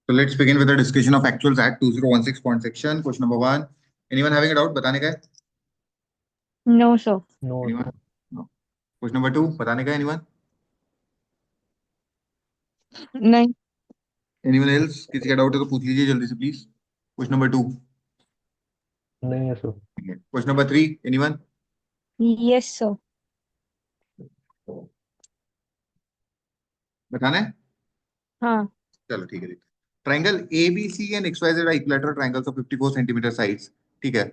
So let's begin with a discussion of actuals at 2016 point section. Question number one. Anyone having a doubt? बताने का है? No, sir. No, Anyone? No. Question number two. बताने का है? Anyone? नहीं. Anyone else? किसी का doubt है तो पूछ लीजिए जल्दी से प्लीज. Question number two. नहीं है sir. Question number three. Anyone? Yes, sir. बताना है? हाँ. चलो ठीक है. Triangle ABC and XYZ are equilateral triangles of 54 centimeter sides. ठीक है.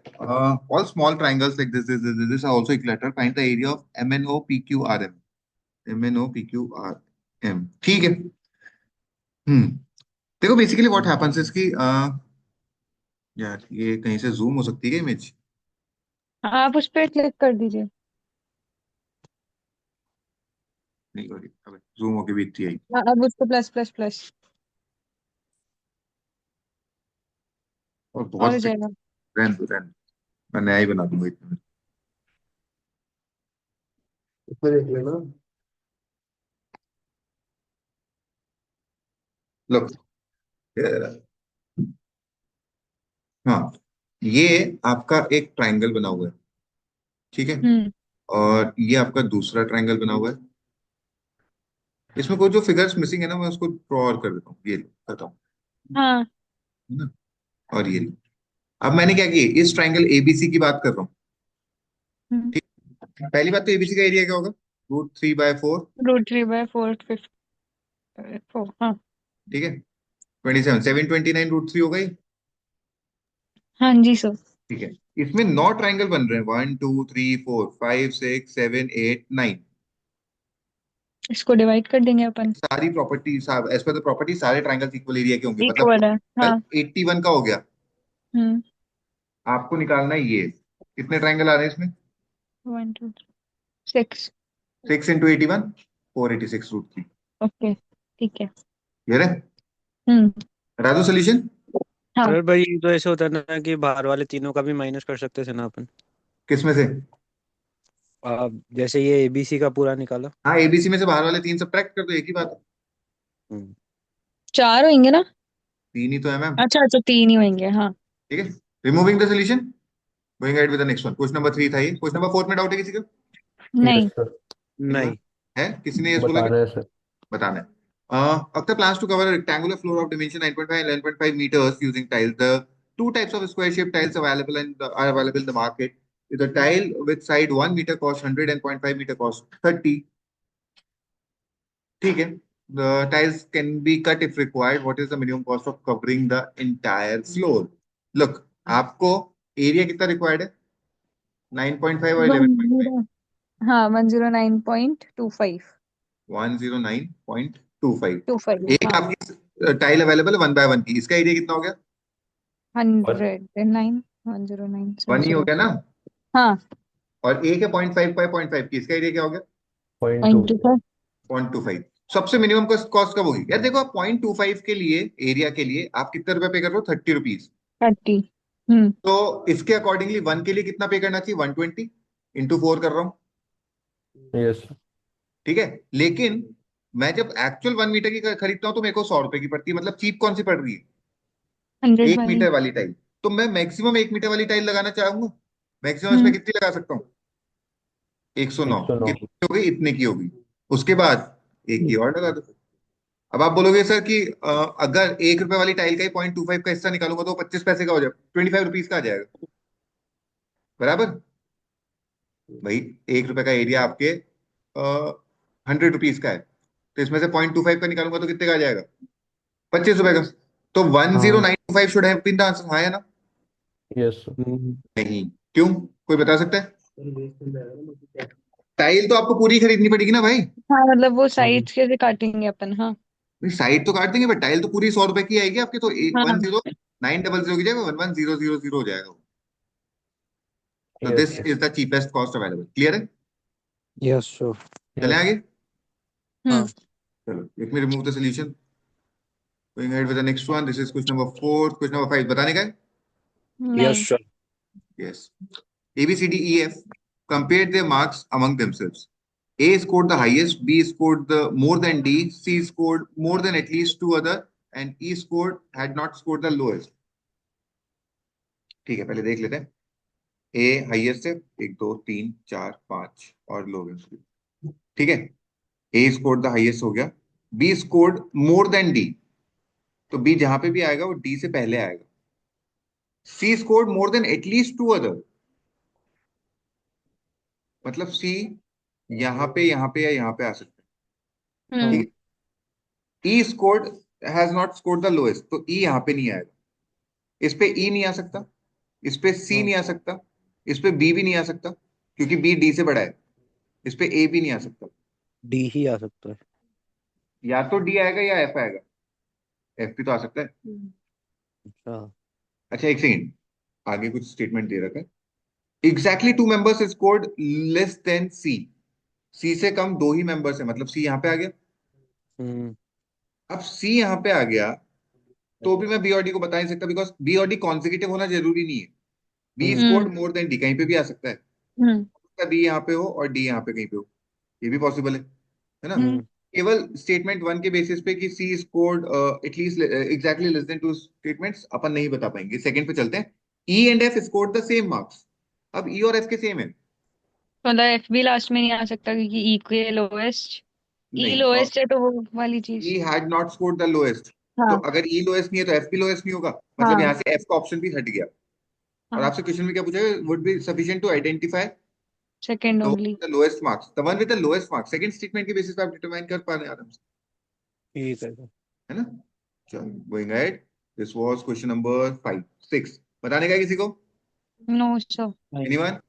All small triangles like this are also equilateral. Find the area of MNO PQRM. MNO PQRM. ठीक है. देखो बेसिकली व्हाट हैपेंस इज कि यार ये कहीं से जूम हो सकती है इमेज. आप उस पर क्लिक कर दीजिए. नहीं हो रही. अबे जूम होके भी इतनी आई. हाँ, अब उसको प्लस प्लस प्लस और और बहुत हो जाएगा. रहन मैं नया ही बना दूंगा इतने में. इसमें देख लेना. लो. हाँ. ये आपका एक ट्रायंगल बना हुआ है. ठीक है. हम्म. और ये आपका दूसरा ट्रायंगल बना हुआ है. इसमें कोई जो फिगर्स मिसिंग है ना मैं उसको ड्रॉ और कर देता हूँ. ये लो, करता हूँ. हाँ. है ना. और ये लो. अब मैंने क्या किया इस ट्रायंगल एबीसी की बात कर रहा हूँ. हम्म. ठीक. पहली बात तो एबीसी का एरिया क्या होगा. √3/4. √3/4 4. हाँ. ठीक है. 27 729 √3 होगा ये. हाँ जी सर. ठीक है. इसमें 9 ट्राइंगल बन रहे हैं. 1 2 3 4 5 6 7 8 9. इसको डिवाइड कर देंगे अपन. सारी property as per the property सारे ट्राइंगल्स इक्वल एरिया के होंगे मतलब इक्वल है. हाँ. 81 का हो गया. हम्म. आपको निकालना है ये. कितने ट्राइंगल आ रहे हैं इसमें. 1 2 3 6. 6 इंटू 81 486 √3. ओके. ठीक है. ये है. हम्म. बता दो सोल्यूशन. हाँ. सर भाई ये तो ऐसे होता है ना कि बाहर वाले तीनों का भी माइनस कर सकते थे ना अपन. किसमें से. जैसे ये एबीसी का पूरा निकाला. हाँ एबीसी में से बाहर वाले 3 सब्ट्रैक्ट कर दो एक ही बात है. हम्म. 4 होंगे ना. 3 ही तो है मैम. अच्छा अच्छा 3 ही होंगे. हाँ. ठीक है. Removing the solution. Going ahead with the next one. Question number 3 था ये. क्वेश्चन नंबर 4 में डाउट है किसी का. यस नहीं. सर. Anyone? नहीं. है किसी ने ये बोला. बता रहे हैं सर. बताना है. Akhtar plans to cover a rectangular floor of dimension 9.5 and 11.5 meters using tiles. The two types of square shaped tiles available and are available in the market. The tile with side 1 meter cost 100 and 0.5 meter cost 30. ठीक है. The tiles can be cut if required. What is the minimum cost of covering the entire floor? Look, आपको area कितना required है. 9.5 और 11.5. 10. हाँ 109.25. 109.25. 25. एक हाँ. आपकी टाइल अवेलेबल है 1 by 1 की. इसका एरिया कितना हो गया. 109 109 1 ही हो 70. गया ना. हाँ. और एक है 0.5 की. इसका एरिया क्या हो गया. 0.2. 0.25. 0.25. सबसे मिनिमम कॉस्ट कब होगी यार. देखो आप 0.25 के लिए एरिया के लिए आप कितने रुपए पे कर रहे हो. 30 रुपीज. 30. हम्म. तो इसके अकॉर्डिंगली 1 के लिए कितना पे करना चाहिए. 120 इंटू 4 कर रहा हूँ. यस. ठीक है. लेकिन मैं जब एक्चुअल 1 मीटर की खरीदता हूँ तो मेरे को 100 रुपए की पड़ती है. मतलब चीप कौन सी पड़ रही है. 100 1 वाली. मीटर वाली टाइल. तो मैं मैक्सिमम 1 मीटर वाली टाइल लगाना चाहूंगा. मैक्सिमम इसमें हम्म. कितनी लगा सकता हूँ. 109. 109. कितनी हो गई. इतने की होगी. उसके बाद एक की और लगा दो. अब आप बोलोगे सर कि अगर 1 रुपए वाली टाइल का ही 0.25 का हिस्सा निकालूंगा तो 25 पैसे का हो जाएगा. 25 रुपीज का आ जाएगा. बराबर. भाई 1 रुपए का एरिया आपके 100 रुपीज का है. तो इसमें से 0.25 का निकालूंगा तो कितने का आ जाएगा. 25 रुपए का. तो वन जीरो हाँ. Nine two five should have been the answer. हाँ या ना. यस. नहीं. क्यों. कोई बता सकता है. टाइल तो आपको पूरी खरीदनी पड़ेगी ना भाई. हाँ मतलब वो साइड्स कैसे काटेंगे अपन. हाँ. साइड तो काट देंगे बट टाइल तो पूरी 100 रुपए की आएगी आपकी. तो हाँ. 10900 की जगह 11000 हो जाएगा. तो yes. This is the cheapest cost available. Clear है. Yes sir. चले यस. आगे. हम्म. हाँ. चलो let me remove the solution. Going ahead with the next one. This is question number 4. Question number 5 बताने का है. यस नहीं. Sir. Yes. A, B, C, D, E, F compared their marks among themselves. A scored the highest, B scored the more than D, C scored more than at least two other, and E scored had not scored the lowest. ठीक है, पहले देख लेते हैं। ए highest है, 1 2 3 4 5 और लोग हैं उसके। ठीक है, ए स्कोर्ड द हाईएस्ट हो गया। B scored more than D, तो बी जहां पे भी आएगा वो डी से पहले आएगा। C scored more than at least 2 other, मतलब सी यहाँ पे या यहाँ पे आ सकता है। ठीक है, E scored has not scored the lowest, तो ई यहाँ पे नहीं आएगा। इस पे ई नहीं आ सकता, इस पे सी नहीं आ सकता, इस पे बी भी नहीं आ सकता क्योंकि बी डी से बड़ा है। इस पे ए भी नहीं आ सकता। डी ही आ सकता है। या तो डी आएगा या एफ आएगा, एफ भी तो आ सकता है। अच्छा। अच्छा एक सेकंड, आगे कुछ स्टेटमेंट दे रखा है। Exactly 2 members scored less than C, C से कम 2 ही मेंबर्स है, मतलब सी यहाँ पे आ गया। हम्म अब सी यहाँ पे आ गया तो भी मैं बी और डी को बता नहीं सकता, बिकॉज बी और डी कॉन्जिक्यूटिव होना जरूरी नहीं है। बी हम्म स्कोर्ड मोर देन डी कहीं पे भी आ सकता है, बी यहाँ पे हो और डी यहाँ पे कहीं पे हो, ये भी पॉसिबल है ना। हम्म केवल स्टेटमेंट 1 के बेसिस पे कि C scored at least exactly less than 2 statements अपन नहीं बता पाएंगे। सेकंड पे चलते हैं। E and F scored the same marks, अब ई और एफ के सेम है। मतलब एफ भी लास्ट में नहीं आ सकता क्योंकि ई के लोएस्ट, ई नहीं, लोएस्ट है तो वो वाली चीज। E had not scored the lowest, तो हाँ अगर ई लोएस्ट नहीं है तो एफ भी लोएस्ट नहीं होगा, मतलब हाँ यहाँ से एफ का ऑप्शन भी हट गया। और हाँ, आपसे क्वेश्चन में क्या पूछा है, would be sufficient to identify second only. The lowest marks, the one with the lowest marks, second statement के बेसिस पे आप डिटरमाइन कर पा रहे हैं आराम से, ठीक है। है ना। चलो going ahead, this was question number 5 6 बताने का है किसी को? No sir. Anyone?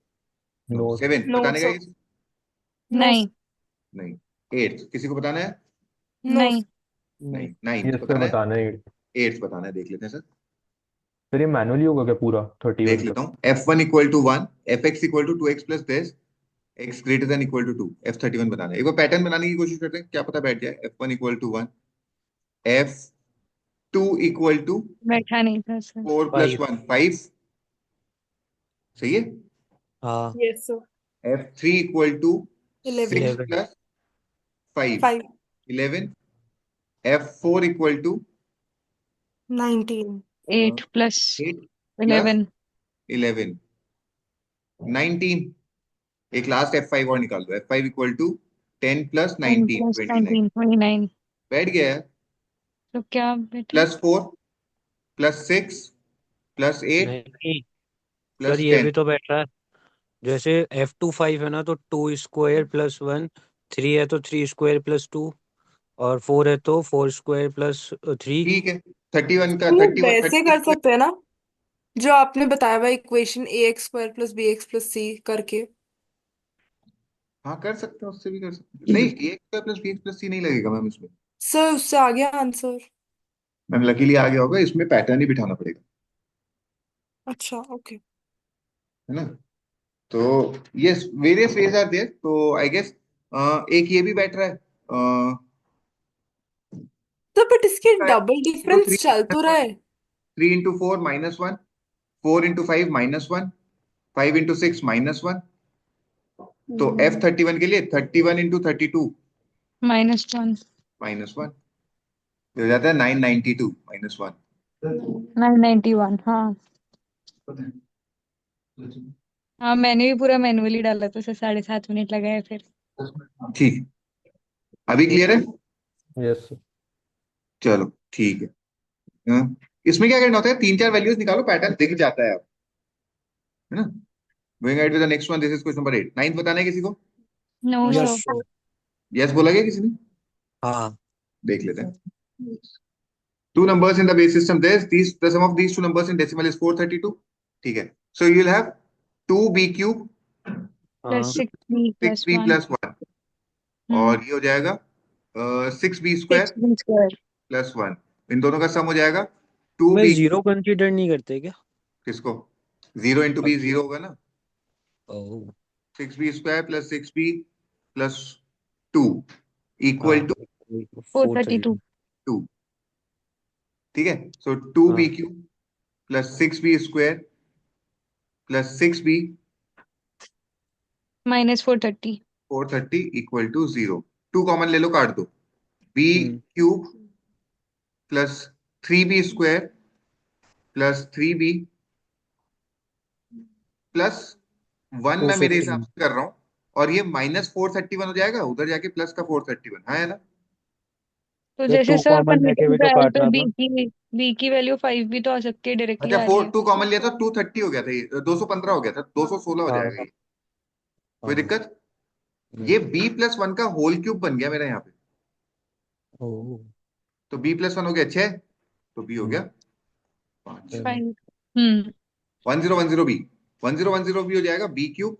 No. No 7 no बताने का है सर। किसी? नो नहीं नहीं। 8 किसी को बताना है? नो नहीं नहीं। 9 ये सर बताना है? बताना है। 8 बताना है, देख लेते हैं सर। सर ये मैनुअली होगा क्या पूरा देख 31 लेता तक? हूँ। F1 equal to 1, F X equal to 2x plus this, X greater than equal to 2, F31 बताना है। एक बार पैटर्न बनाने की कोशिश करते हैं, क्या पता बैठ जाए। F1 equal to 1, F2 equal to बैठा नहीं था सर। 4 प्लस 5। 1 5, सही है। हाँ। Yes sir. F3 equal to 11 6 11। Plus 5 5 11, F4 equal to 19 8 plus 8 plus 11 11 19। एक लास्ट F5 और निकाल दो, F5 equal to 10 plus 10 19 plus 29, 19 29। बैठ गया है। तो क्या बेटा? प्लस 4 प्लस 6 प्लस 8 नहीं सर, प्लस ये 10। भी तो बैठ रहा है। जैसे F2 5 है ना, तो 2 स्क्वायर प्लस 1, 3 है तो 3 स्क्वायर प्लस 2, और 4 है तो 4 स्क्वायर प्लस 3। ठीक है, 31 का हम लोग 31 वैसे 30 कर स्क्वायर। सकते हैं ना, जो आपने बताया हुआ equation A x square plus B x plus C करके। हाँ कर सकते हैं, उससे भी कर सकते हैं। नहीं, A x plus B x plus C नहीं लगेगा मैम इसमें। सर उससे आ गया आंसर। मैम लकीली आ गया होगा, इसमें पैटर्न ही बिठाना पड़ेगा, अच्छा ओके। है ना। तो yes, various ways are there, तो आई गेस एक ये भी बैठ रहा है। सर बट इसके डबल 3 डिफरेंस चल तो रहा है। 3 इंटू 4 -1, 4 इंटू 5 -1, 5 इंटू 6 -1, तो F31 के लिए 31 इंटू 32 -1 -1 हो जाता है 992 -1। 991। हाँ हाँ, मैंने भी पूरा मैनुअली डाला था सर, 7.5 मिनट लगाए फिर। ठीक, अभी क्लियर है? Yes sir. चलो ठीक है। हाँ, इसमें क्या करना होता है, 3 4 वैल्यूज निकालो, पैटर्न दिख जाता है आप, है ना। Going ahead with the next one, this is question number 8 9 बताना है किसी को? No yes sir. Sir. Yes बोला गया किसी ने? हाँ। देख लेते हैं। Two numbers in the base system, the sum of these two numbers in decimal is 432, ठीक है। So you will have 2b cube plus हाँ। 6b plus 6b 1। प्लस 1, और ये हो जाएगा 6b square 6b square. Plus 1, इन दोनों का सम हो जाएगा 2b। भाई जीरो कंसीडर नहीं करते क्या? किसको? 0 इंटू बी अच्छा। 0 होगा ना। Oh. 6b square plus 6b plus 2 equal हाँ। टू 432। 432। 2, ठीक है। सो 2b हाँ। Cube plus 6b square plus 6b -430। 430 equal to 0, 2 common ले लो, काट दो। B hmm cube plus 3b² plus 3b plus 1 मैं मेरे हिसाब 251। से कर रहा हूँ, और ये -431 हो जाएगा, उधर जाके प्लस का 431, हाँ है ना? तो तो जैसे टू सर अपन कॉमन लेके रिटर्न भी तो ट्रायल पे काटना था। बी की वैल्यू 5 भी तो आ सकती है, डायरेक्टली अच्छा, आ रही फोर है। टू कॉमन लिया तो 230 हो गया था, ये 215 हो गया था, 216 हो हाँ जाएगा ये। कोई हाँ। दिक्कत? हम्म। ये b+1 का होल क्यूब बन गया मेरा यहाँ पे। ओह। तो b+1 हो गया 6, तो b हो हम्म। गया 5। चलो। 5। हम्म। 1010b, 1010b हो जाएगा b³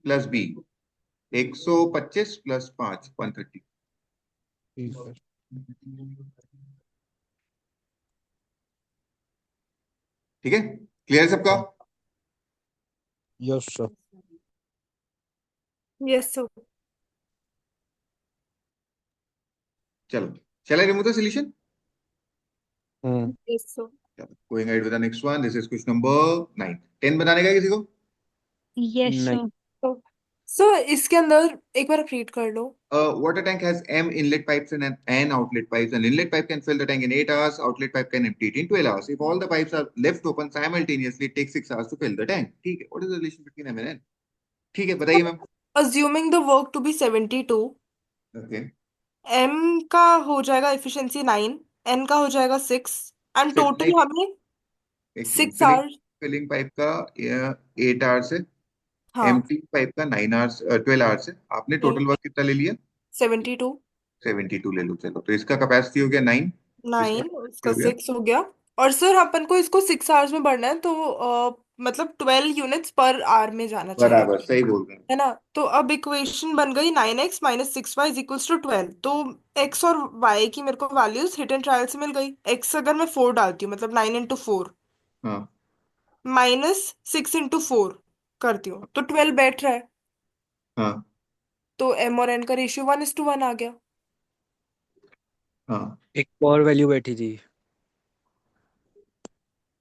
प्लस b, 125 प्लस 5, 130। ठीक है। ठीक है, क्लियर सबका? हाँ। Yes sir. Yes sir. चलो, shall I remove the solution? Hmm. Yes sir. Going ahead with the next one. This is question number 9. 10 बनाने का है किसी को? यस नहीं। सर। तो सर इसके अंदर एक बार रीड कर लो। A water tank has m inlet pipes and n outlet pipes. An inlet pipe can fill the tank in 8 hours. Outlet pipe can empty it in 12 hours. If all the pipes are left open simultaneously, it takes 6 hours to fill the tank. ठीक है. What is the relation between m and n? ठीक है, बताइए ma'am. Assuming the work to be 72, Okay. M का हो जाएगा efficiency 9, N का हो जाएगा 6, एंड So इतना ही टोटल हमें एक second. 6 filling hours. Filling pipe का 8 आवर्स है. हाँ। एम्प्टी पाइप का 9 आवर्स 12 आवर्स है. आपने टोटल वर्क कितना ले लिया? 72। 72 ले लो. चलो, तो इसका कैपेसिटी हो गया 9. इसका 9, capacity उसका हो गया 6 हो गया। और सर अपन को इसको 6 आवर्स में बढ़ना है, तो मतलब 12 यूनिट्स पर आवर में जाना चाहिए। बराबर सही बोल रहे हैं. है ना? तो अब इक्वेशन बन गई 9x minus 6y is equals to 12। तो x और y की मेरे को वैल्यूज हिट एंड ट्रायल से मिल गई। x अगर मैं 4 डालती हूँ, मतलब 9 into 4 हाँ माइनस 6 into 4 करती हूँ, तो 12 बैठ रहा है। हाँ तो m और n का रेशियो 1:1 आ गया। हाँ. एक और वैल्यू बैठी थी।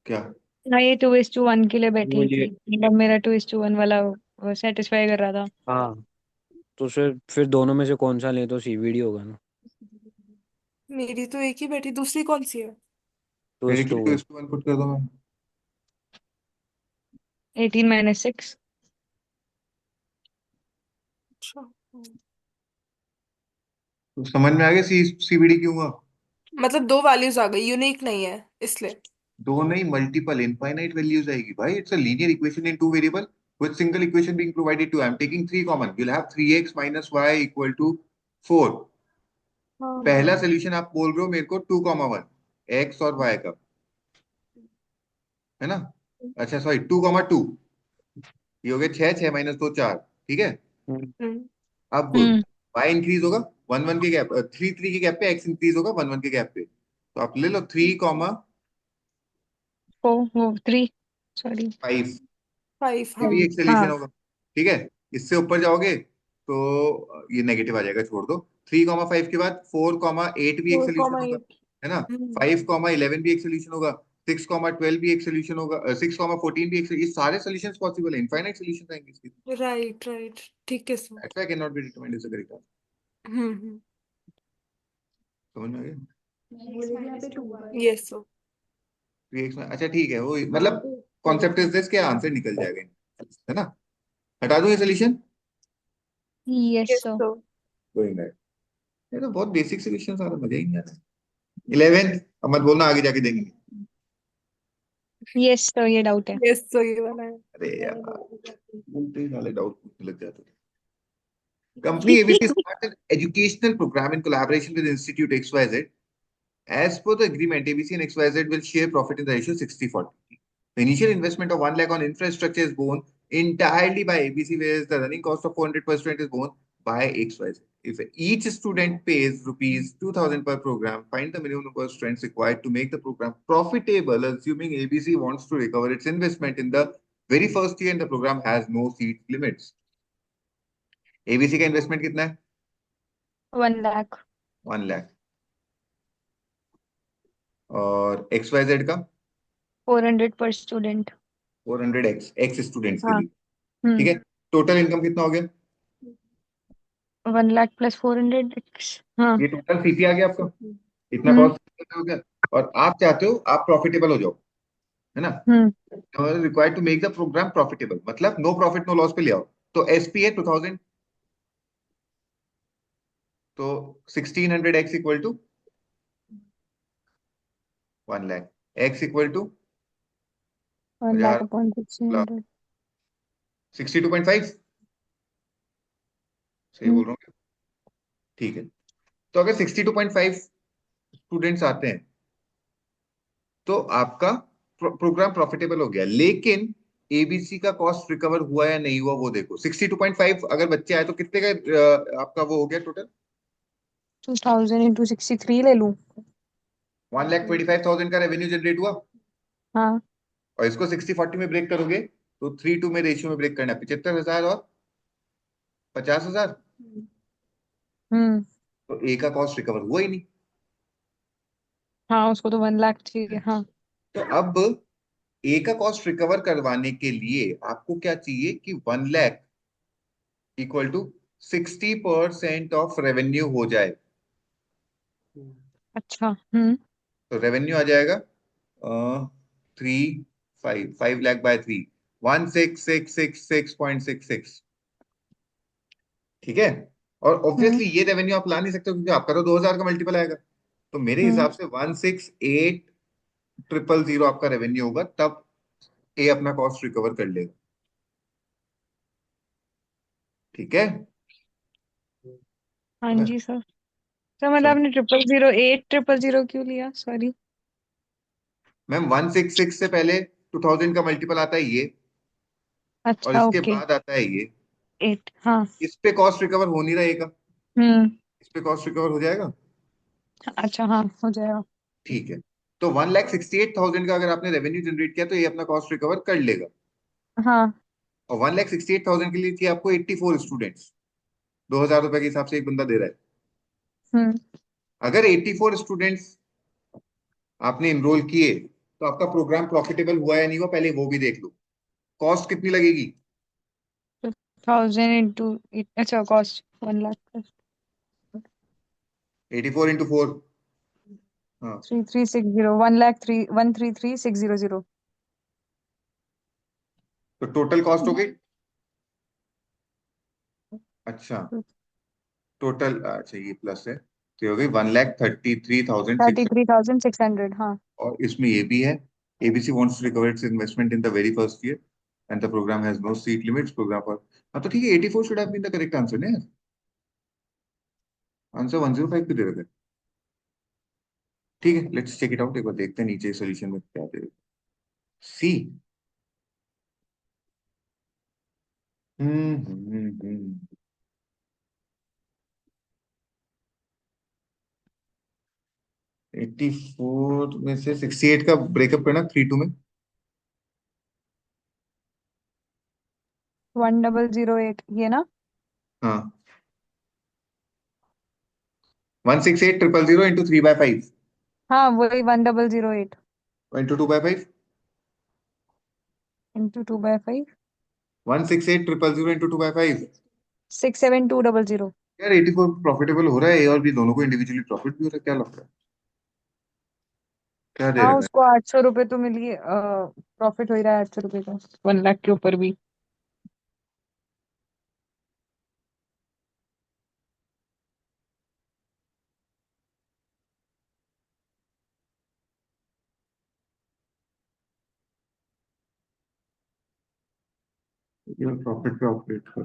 क्या? हाँ, ये 2:1 के लिए वो बैठी ये। थी, मतलब मेरा 2:1 वाला सेटिस्फाई कर रहा था। हाँ। तो फिर दोनों में से कौन सा ले तो सीवीडी होगा ना। मेरी तो एक ही बैठी, दूसरी कौन सी है? Two is directly two two है। इस टू वन पुट कर दो मैम. 18 - 6। अच्छा। तो समझ में आ गया सीबीडी क्यों हुआ? मतलब दो वैल्यूज आ गई, यूनिक नहीं है इसलिए। दो नहीं, मल्टीपल इनफाइनाइट वैल्यूज आएगी भाई. It's a linear equation in two variable with single equation being provided to. I'm taking 3 common. You'll have 3x minus y equal to 4. हाँ। पहला सोल्यूशन आप बोल रहे हो मेरे को 2,1 x और y का, है ना? अच्छा सॉरी, 2,2. ये हो गया 6, 6 माइनस 2 4. ठीक है. हम्म। हम्म। अब हम्म। y इंक्रीज होगा 1 1 के गैप, 3 3 के गैप पे, x इंक्रीज होगा 1 1 के गैप पे. तो आप ले लो 3, वो 3, सॉरी। 5. 5, ये हाँ। भी एक सोल्यूशन हाँ। होगा. ठीक है. इससे ऊपर जाओगे तो ये नेगेटिव आ जाएगा, छोड़ दो. 3,5 के बाद 4,8 भी एक फोर सोल्यूशन कॉमा होगा, एट है ना? 5,11 भी एक सोल्यूशन होगा. 6,12 भी एक सोल्यूशन होगा. 6,14 भी एक. ये सारे सोल्यूशन पॉसिबल है, इनफाइनाइट सोल्यूशन आएंगे इसके. राइट राइट, ठीक है sir. That's why can not be determined as a correct answer. समझ में आ गया? Yes sir. 3x में, अच्छा ठीक है, वो मतलब कॉन्सेप्ट इज दिस, के आंसर निकल जाएगा, है ना? हटा दूं ये solution? Yes yes sir. Sir. Going back. ये तो बहुत बेसिक सोल्यूशन, सारा मजा ही नहीं आ रहा. 11, अब मत बोलना आगे जाके देंगे. यस सर, ये डाउट है। यस सर, ये वाला है। अरे यार, बोलते ही साले डाउट पूछने लग जाते थे. Company ABC started an educational program in collaboration with Institute XYZ. As per the agreement, ABC and XYZ will share profit in the ratio 60/40. The initial investment of 1 lakh on infrastructure is borne entirely by ABC, whereas the running cost of 400 per student is borne by XYZ. If each student pays rupees 2,000 per program, find the minimum number of students required to make the program profitable, assuming ABC wants to recover its investment in the very first year and the program has no seat limits. ABC का investment कितना है? 1 लाख। 1 लाख. और XYZ का 400 पर student. 400 x students के हाँ। लिए. ठीक है. टोटल इनकम कितना हो गया? 1 लाख प्लस 400 हाँ। ये टोटल सीपी आ गया आपका. इतना हम्म कॉस्ट हो गया, और आप चाहते हो आप प्रॉफिटेबल हो जाओ, है ना? Hmm required to make the program profitable, मतलब नो प्रॉफिट नो लॉस पे ले आओ। तो एसपी है 2000, तो 1600 x equal to 1 lakh, x equal to 1 lakh हजार, अपॉन 1600। 62.5, सही हम्म बोल रहा हूँ क्या? ठीक है। तो अगर 62.5 स्टूडेंट्स आते हैं तो आपका प्रोग्राम प्रॉफिटेबल हो गया, लेकिन एबीसी का कॉस्ट रिकवर हुआ या नहीं हुआ वो देखो। 62.5 अगर बच्चे आए तो कितने का आपका वो हो गया टोटल? 2000 इंटू 63 ले लूं? 1,25,000 का रेवेन्यू जनरेट हुआ, हाँ। और इसको 60-40 में ब्रेक करोगे तो 3:2 में रेशियो में ब्रेक करना है, 75,000 और 50,000, हम्म तो ए का कॉस्ट रिकवर हुआ ही नहीं। हाँ, उसको तो 1 लाख चाहिए। हाँ। तो अब ए का कॉस्ट रिकवर करवाने के लिए आपको क्या चाहिए कि 1 lakh equal to 60% of revenue हो जाए। अच्छा। तो रेवेन्यू आ जाएगा 5 लाख बाय 3, 16,666.66। ठीक है। और हम्म ऑब्वियसली ये रेवेन्यू आप ला नहीं सकते क्योंकि आपका तो 2,000 का मल्टीपल आएगा। तो मेरे हम्म हिसाब से 168,000 आपका रेवेन्यू होगा, तब ए अपना कॉस्ट रिकवर कर लेगा। ठीक है। हाँ समझ जी सर। सर मतलब समझ आपने 000, 8,000 क्यों लिया? सॉरी। मैम, 166 से पहले 2000 का मल्टीपल आता है ये, और अच्छा, इसके ओके। बाद आता है ये। 8, हाँ। इस पे कॉस्ट रिकवर हो नहीं रहेगा, हम्म इस पे कॉस्ट रिकवर हो जाएगा। अच्छा, हाँ, हो जाएगा। ठीक है। तो 1,68,000 का अगर आपने रेवेन्यू जनरेट किया तो ये अपना कॉस्ट रिकवर कर लेगा। हाँ। और 1,68,000 के लिए चाहिए आपको 84 स्टूडेंट्स, 2,000 रुपए के हिसाब से एक बंदा दे रहा है। हम्म अगर 84 स्टूडेंट्स आपने इनरोल किए तो आपका प्रोग्राम प्रॉफिटेबल हुआ या नहीं हुआ पहले वो भी देख लो। कॉस्ट कितनी लगेगी? 1000 इंटू, अच्छा, कॉस्ट 1 लाख। 84 into 4, हाँ। 3360, 1,33,600। तो टोटल कॉस्ट हो गई, अच्छा, टोटल, अच्छा ये प्लस है, तो ये हो गई 1,33,600। 33,600, हाँ। और इसमें ये भी है, ABC wants to recover its investment in the very first year and the program has no seat limits, program पर। हाँ तो ठीक है, 84 should have been the correct answer ना यार। आंसर 105 क्यों दे रहे थे? ठीक है, लेट्स चेक इट आउट, एक बार देखते हैं नीचे सोल्यूशन में क्या दे। सी। हम्म। 84 में से 68 का ब्रेकअप करना 3:2 में। 1008, ये ना? हाँ, 168,000 इंटू 3/5 हाँ, वही 1008 इंटू 2/5, इंटू 2/5। 168,000 इंटू 2/5। 67200। यार 84 प्रॉफिटेबल हो रहा है, ए और बी दोनों को इंडिविजुअली प्रॉफिट भी हो रहा है, क्या लग रहा है? क्या दे हाँ, रखा है? उसको 800 रुपये तो मिलिए, प्रॉफिट हो ही रहा है 800 रुपये का, 1 लाख के ऊपर भी। ये प्रॉफिट पे ऑपरेट कर।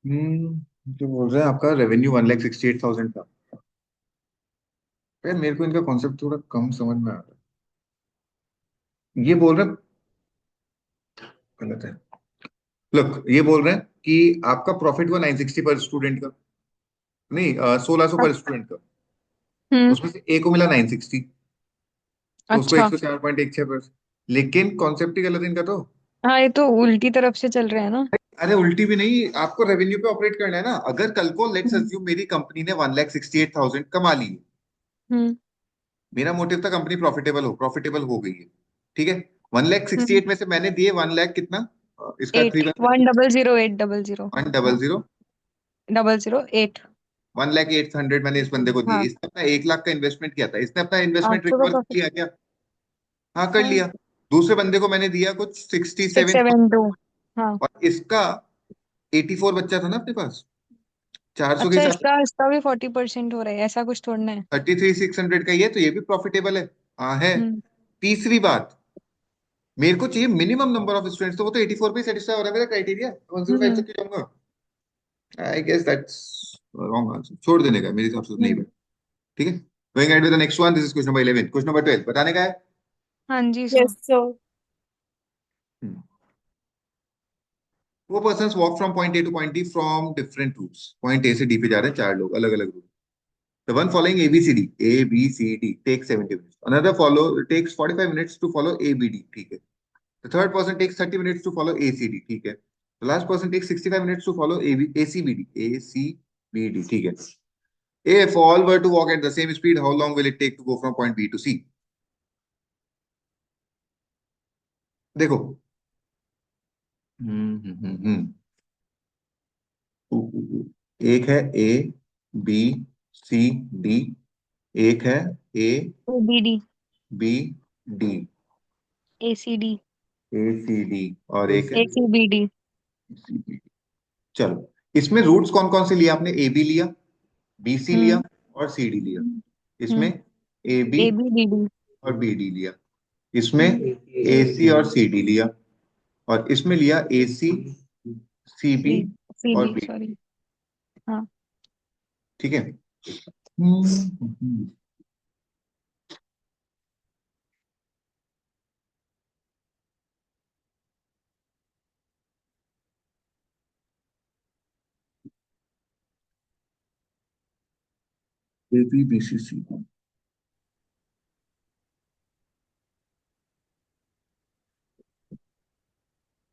जो बोल रहे हैं आपका रेवेन्यू 1,68,000 था। यार मेरे को इनका कॉन्सेप्ट थोड़ा कम समझ में आ रहा है। ये बोल रहे हैं, गलत है। लुक, ये बोल रहे हैं कि आपका प्रॉफिट हुआ 960 पर स्टूडेंट का, नहीं 1,600 पर स्टूडेंट का। हम्म उसमें से ए को मिला 960, तो उसको अच्छा। 104.16 पर। लेकिन कॉन्सेप्ट ही गलत है इनका तो। हाँ, ये तो उल्टी तरफ से चल रहे हैं ना। अरे उल्टी भी नहीं, आपको रेवेन्यू पे ऑपरेट करना है ना। अगर कल को लेट्स हम्म अज्यूम मेरी कंपनी ने 1,68,000 कमा ली, हम्म मेरा मोटिव था कंपनी प्रॉफिटेबल हो गई है, ठीक है। 1,68,000 में से मैंने दिए 1 लाख कितना, इसका 8 3 100,800 100 008 1,08,100 मैंने इस बंदे को दिए, हाँ इसने अपना 1 लाख का इन्वेस्टमेंट किया था, इसने अपना इन्वेस्टमेंट 800 का रिकवर कर प्रॉफिट। लिया क्या? हाँ कर हाँ लिया। दूसरे बंदे को मैंने दिया कुछ 67, 672। हाँ और इसका 84 बच्चा था ना अपने पास, 400 के अच्छा, हिसाब से इसका इसका भी 40% हो रहा है, ऐसा कुछ थोड़ा है। 33,600 का ही है, तो ये भी प्रॉफिटेबल है। हाँ है। हम्म तीसरी बात, मेरे को चाहिए मिनिमम नंबर ऑफ स्टूडेंट्स, तो वो तो 84 पे सेटिस्फाई हो रहा है मेरा क्राइटेरिया, 105 हम्म तक क्यों जाऊंगा? I guess that's wrong answer, छोड़ देने का मेरे हिसाब से तो नहीं हम्म। बट। ठीक है, going ahead with the next one, this is question number 11, question number 12 बताने का है। हाँ जी सर। Yes sir. वो person walk from point A to point D from different routes, point A से डी पे जा रहे हैं चार लोग, अलग अलग रूट। The one following A B C D takes 70 minutes, another follow takes 45 minutes to follow A B D, ठीक है। The third person takes 30 minutes to follow A C D, ठीक है। The last person takes 65 minutes to follow A C B D, ठीक है। If all were to walk at the same speed, how long will it take to go from point B to C? देखो, हम्म हम्म हम्म हम्म। एक है ए B C D, एक है ए ABD B D, ACD ए C D, और एक है ACBD। सी B D. चलो, इसमें रूट्स कौन कौन से लिया आपने? ए बी लिया, बी सी लिया, हम्म और सी डी लिया। इसमें हम्म ए बी ABBD और बी डी लिया, इसमें हम्म ए सी और सी डी लिया, और इसमें लिया A C C B C और CB बी, सॉरी। हाँ ठीक है। हम्म। A B B C C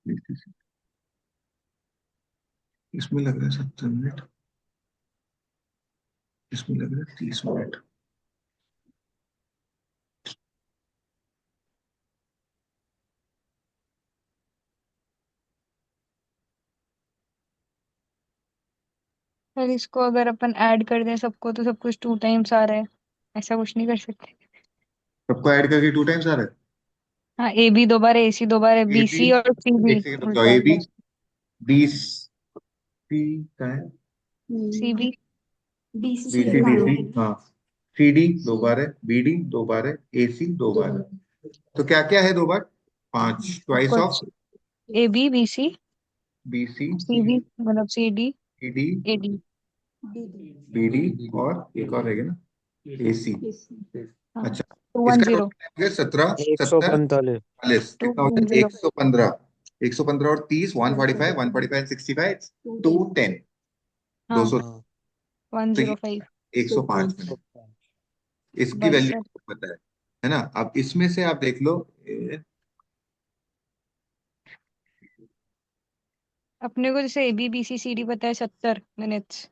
B C C, इसमें लग रहा है 70 मिनट, इसमें लग रहा है 30 मिनट। सर, इसको अगर अपन ऐड कर दें सबको तो सब कुछ 2 टाइम्स आ रहा है, ऐसा कुछ नहीं कर सकते? सबको ऐड करके 2 टाइम्स आ रहा हाँ, AB 2 बार है, AC 2 बार है, है। ए बी, BC और CB एक सेकंड रुक जाओ, उल्टा ए बी उल्टा। बी सी का है, CB B C D C, हाँ। सी डी 2 बार है, बी डी 2 बार है, ए सी 2 बार है, तो क्या क्या है 2 बार? 5, ट्वाइस ऑफ कुछ AB BC B C CB मतलब CD C D AD। B D, और एक और रहेगा ना, ए सी। हाँ अच्छा, टू वन इसका जीरो टोटल हो गया 17, एक सौ 70, पैंतालीस 40, टू कितना हो वन गया? जीरो 115, 115 और 30, 145, 145 65, 210, दो हाँ सौ हाँ 105। 105 मिनट, इसकी बस वैल्यू सर, पता है ना? अब इसमें से आप देख लो, अपने को जैसे ABBCCD पता है 70 मिनट्स।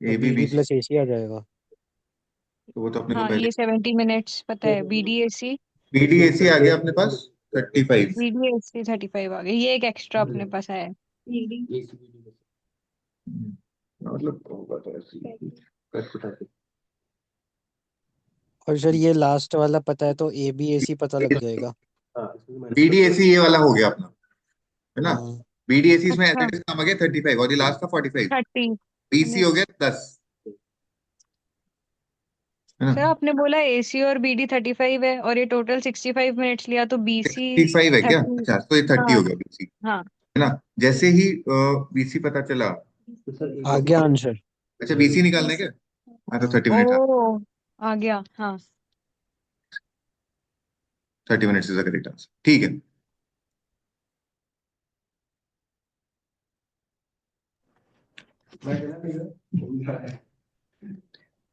ए तो B B B D C, plus A C आ जाएगा। तो वो तो अपने को हाँ पहले, ये 70 मिनट्स पता है, BDAC B D A C आ गया अपने पास 35। BDAC 35 आ गए, ये एक एक्स्ट्रा अपने पास आया है। मतलब होगा तो ऐसे ही, कर कुछ ऐसे। और सर ये लास्ट वाला पता है तो ए बी ए सी पता लग जाएगा। बी डी ए सी ये वाला हो गया अपना, है ना? हाँ बी डी ए सी इसमें अच्छा एथलेटिक्स काम आ गया 35, और ये लास्ट का 45, 30 बी सी हो गया मिनट्स 10, है सर, ना? आपने बोला AC और BD 35 है और ये टोटल 65 मिनट्स लिया, तो BC 65 है क्या? 30। अच्छा, तो ये 30 हाँ हो गया बी सी, हाँ है ना? जैसे ही बी सी पता चला, आ गया आंसर। अच्छा बी सी निकालने के, हाँ तो हाँ 30 मिनट, ओ आ गया हाँ। 30 minutes is the correct answer, ठीक है।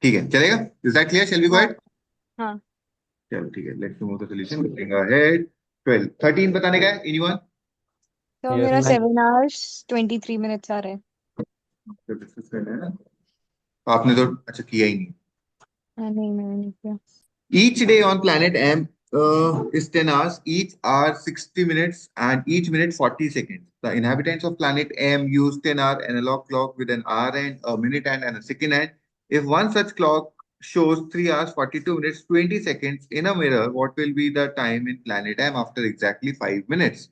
ठीक है, चलेगा? Is that clear? Shall we go हाँ अहेड? हाँ चलो ठीक है, let's move the solution, going ahead. 12 13 बताने का है एनीवन? तो यस। मेरा नहीं 7 hours 23 minutes आ रहा है। तो डिस्कस करना है ना, आपने तो अच्छा किया ही नहीं। हाँ नहीं मैंने नहीं किया। Each day on planet M is 10 hours, each hour 60 minutes, and each minute 40 seconds. The inhabitants of planet M use 10-hour analog clock with an hour hand, a minute hand, and a second hand. If one such clock shows 3 hours 42 minutes 20 seconds in a mirror, what will be the time in planet M after exactly 5 minutes?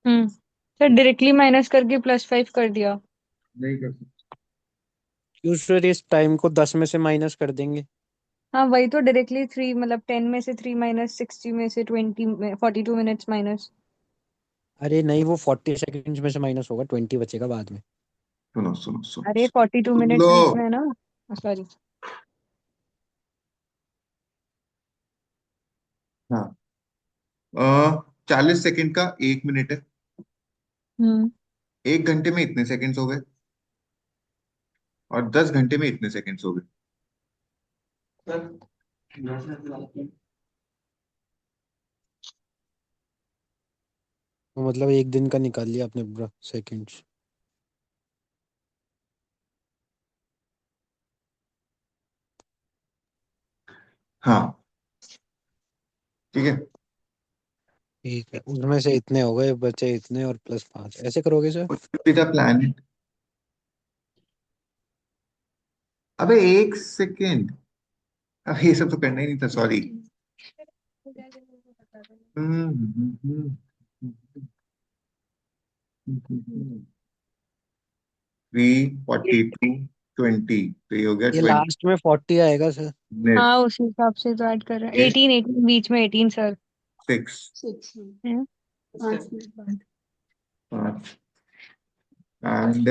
Sir directly minus करके +5 कर दिया। नहीं कर सकते। क्यों sir इस time को 10 में से माइनस कर देंगे? हाँ वही तो, डायरेक्टली 3 मतलब 10 में से 3 माइनस, 60 में से 42 मिनट्स माइनस। अरे नहीं, वो 40 सेकंड्स में से माइनस होगा, 20 बचेगा बाद में। सुनो सुनो सुनो अरे 42 सुन मिनट्स लो। बीच में है ना, सॉरी। हाँ, 40 सेकंड का 1 मिनट है। हम्म 1 घंटे में इतने सेकंड्स हो गए, और 10 घंटे में इतने सेकंड्स हो गए। तो मतलब एक दिन का निकाल लिया आपने पूरा सेकंड्स। हाँ, ठीक है। ठीक है, उसमें से इतने हो गए, बचे इतने और प्लस 5, ऐसे करोगे सर? प्लानिट। अबे 1 सेकेंड, अब ये सब तो करना ही नहीं था, सॉरी। 342 20, तो ये हो गया ये 20 लास्ट में 40 आएगा सर। मिनट। हाँ उसी हिसाब से तो ऐड कर रहे हैं। ये 18 बीच में 18 सर 6 है। 5 and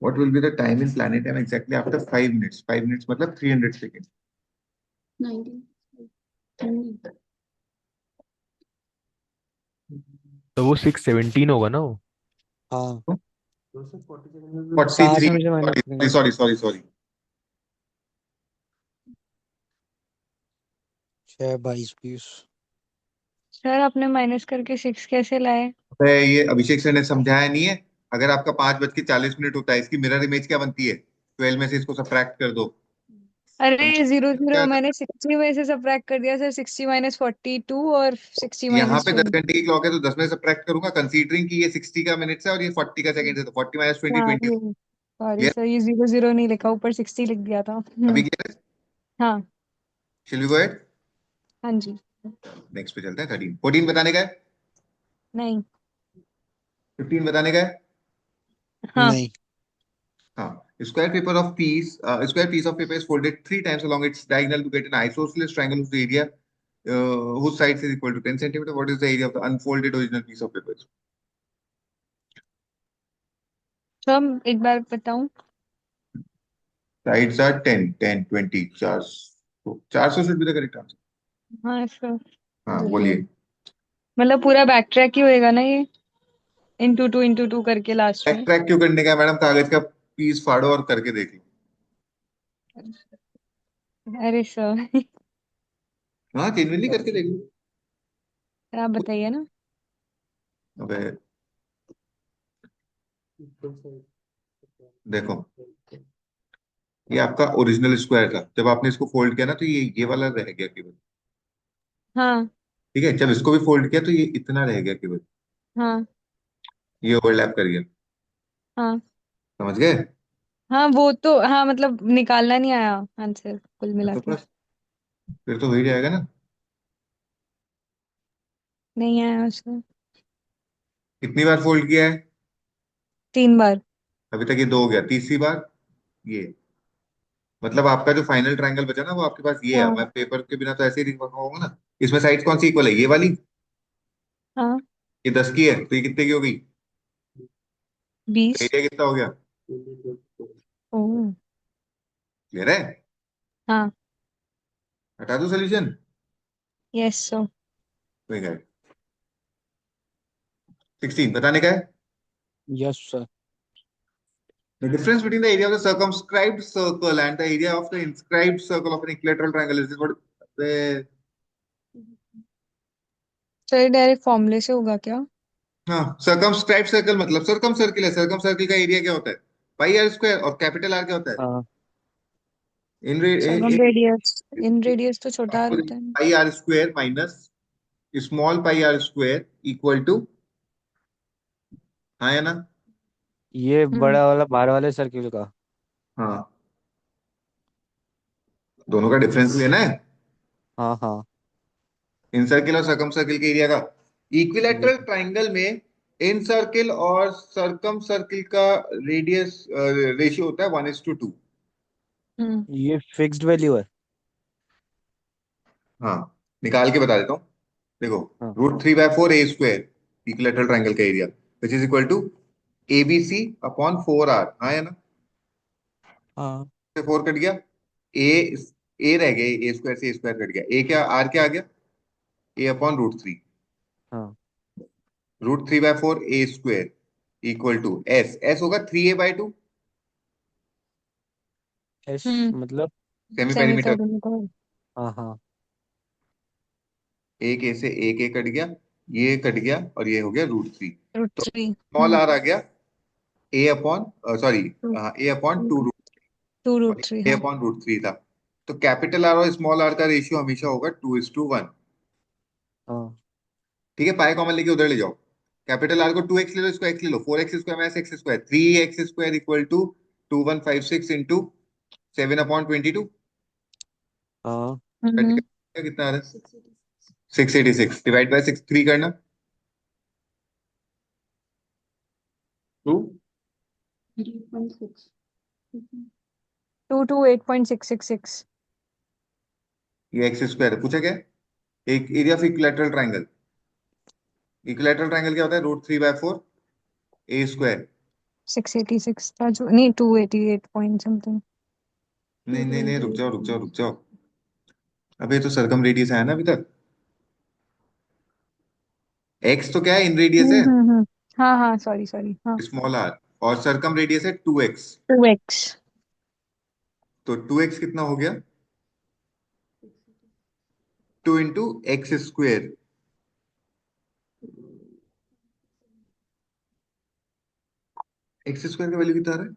what will be the time in planet time exactly after 5 minutes? 5 minutes मतलब 300 seconds. तो वो 617 होगा ना वो। हाँ, 43, 60 में से माइनस सॉरी करेंगे। Sorry sorry sorry. 6 22 20। सर आपने माइनस करके 6 कैसे लाए? ये अभिषेक सर ने समझाया नहीं है। अगर आपका 5:40 होता है, इसकी मिरर इमेज क्या बनती है? 12 में से इसको सब्ट्रैक्ट कर दो। अरे समझ 0 0 क्या था? मैंने 60 में से सब्ट्रैक्ट कर दिया सर। 60 माइनस 42 और 60 यहाँ माइनस पे 10 20। घंटे की क्लॉक है तो 10 में सब्ट्रैक्ट करूंगा, कंसीडरिंग कि ये 60 का मिनट्स है और ये 40 का सेकंड है, तो 40 माइनस 20 हाँ 20। ये सॉरी ये सर, ये 0 0 नहीं लिखा, ऊपर 60 लिख दिया था। अभी क्या है? हाँ शिल वी गो अहेड? हाँ जी। नेक्स्ट पे चलते हैं। 13 14 बताने का है, नहीं। 15 बताने का है। हाँ नहीं। हाँ, square piece of paper is folded 3 times along its diagonal to get an isosceles triangle whose area whose sides is equal to 10 centimeter. What is the area of the unfolded original piece of paper? तो हम एक बार बताऊं। Sides are 10 10 20 400, 400 should be the correct answer. हाँ sir, हाँ बोलिए। मतलब पूरा back track ही होएगा ना ये, इंटू टू करके लास्ट बैक में। ट्रैक क्यों करने का है मैडम? कागज का पीस फाड़ो और करके देख लो। अरे सर हाँ, जेन्युइनली करके देख लो। आप बताइए ना। अबे देखो, ये आपका ओरिजिनल स्क्वायर था। जब आपने इसको फोल्ड किया ना, तो ये वाला रह गया केवल। हाँ ठीक है, जब इसको भी फोल्ड किया तो ये इतना रह गया केवल। हाँ ये ओवरलैप कर गया। हाँ समझ गए? हाँ, वो तो हाँ, मतलब निकालना नहीं आया आंसर कुल मिला तो के। बस, फिर तो हो ही जाएगा ना। नहीं आया उसका। कितनी बार फोल्ड किया है? 3 बार। अभी तक ये 2 हो गया, तीसरी बार ये। मतलब आपका जो फाइनल ट्रायंगल बचा ना, वो आपके पास ये है। हाँ मैं पेपर के बिना तो ऐसे ही लिखवाऊंगा ना। इसमें साइड कौन सी इक्वल है? ये वाली। हाँ। ये 10 की है, तो ये कितने की हो गई? 20। एरिया कितना हो गया? ओ। क्लियर है? हाँ। हटा दो सोल्यूशन। Yes sir. कोई गए। 16 बताने का है। Yes sir. The difference between the area of the circumscribed circle and the area of the inscribed circle of an equilateral triangle is what? the- sir direct फॉर्मूले से होगा क्या? हाँ, सर्कमस्क्राइब सर्कल मतलब सर्कम सर्किल है। Circum circle का area क्या होता है? Pi R square. और कैपिटल आर क्या होता है? हाँ सरकम रेडियस इन रेडियस तो छोटा r होता है। Pi R square minus small pi R square equal to, हाँ या ना? ये हम्म बड़ा वाला बाहर वाले सर्किल का। हाँ, दोनों का डिफरेंस लेना है, हाँ हाँ। इन सर्किल और सर्कम सर्किल के एरिया का। ये इक्विलैटरल ट्राइंगल में इन सर्किल और सर्कम सर्किल का रेडियस रेशियो होता है 1:2। हम्म ये फिक्स्ड वैल्यू है। हाँ, निकाल के बता देता हूँ। देखो, हाँ √3/4 ए स्क्वायर इक्विलैटरल ट्राइंगल का area which is equal to ABC upon 4R, हाँ या ना? हाँ। से 4 कट गया, ए ए रह गया, ए स्क्वायर से ए स्क्वायर कट गया, ए क्या आर क्या आ गया, ए अपॉन √3। हाँ। √3/4 A square equal to S, S होगा 3A/2 एस हम्म मतलब। Semi semi perimeter. पेरिमीटर। हाँ हाँ। एक ए से एक ए कट गया, ये कट गया और ये हो गया √3। तो √3। स्मॉल आर आ गया A upon, sorry, two A upon 2 two और √3 ए हाँ। अपॉन √3 था। तो कैपिटल आर और स्मॉल आर का रेशियो हमेशा होगा 2:1। हाँ ठीक है, पाई कॉमन लेके उधर ले जाओ। कैपिटल आर को 2x ले लो, इसको x ले लो, 4x square minus x square, 3x square equal to 2156 into 7/22। हाँ। हम्म कितना आ रहा है? 686 डिवाइड बाय 6, 3 करना, 2। 228.666। ये एक्स स्क्वायर है, पूछा क्या है? एक area of equilateral triangle. Equilateral triangle क्या होता है? √3/4 ए स्क्वायर। 686 था जो, नहीं 288 पॉइंट समथिंग। नहीं नहीं नहीं, रुक जाओ रुक जाओ रुक जाओ, अबे तो सरकम रेडियस है ना अभी तक। एक्स तो क्या है, इन रेडियस है, हम्म। हाँ हाँ सॉरी सॉरी हाँ। स्मॉल आर, और सरकम रेडियस है 2x। 2x। तो 2x कितना हो गया? 2 into x square. X square का वैल्यू कितना आ रहा है?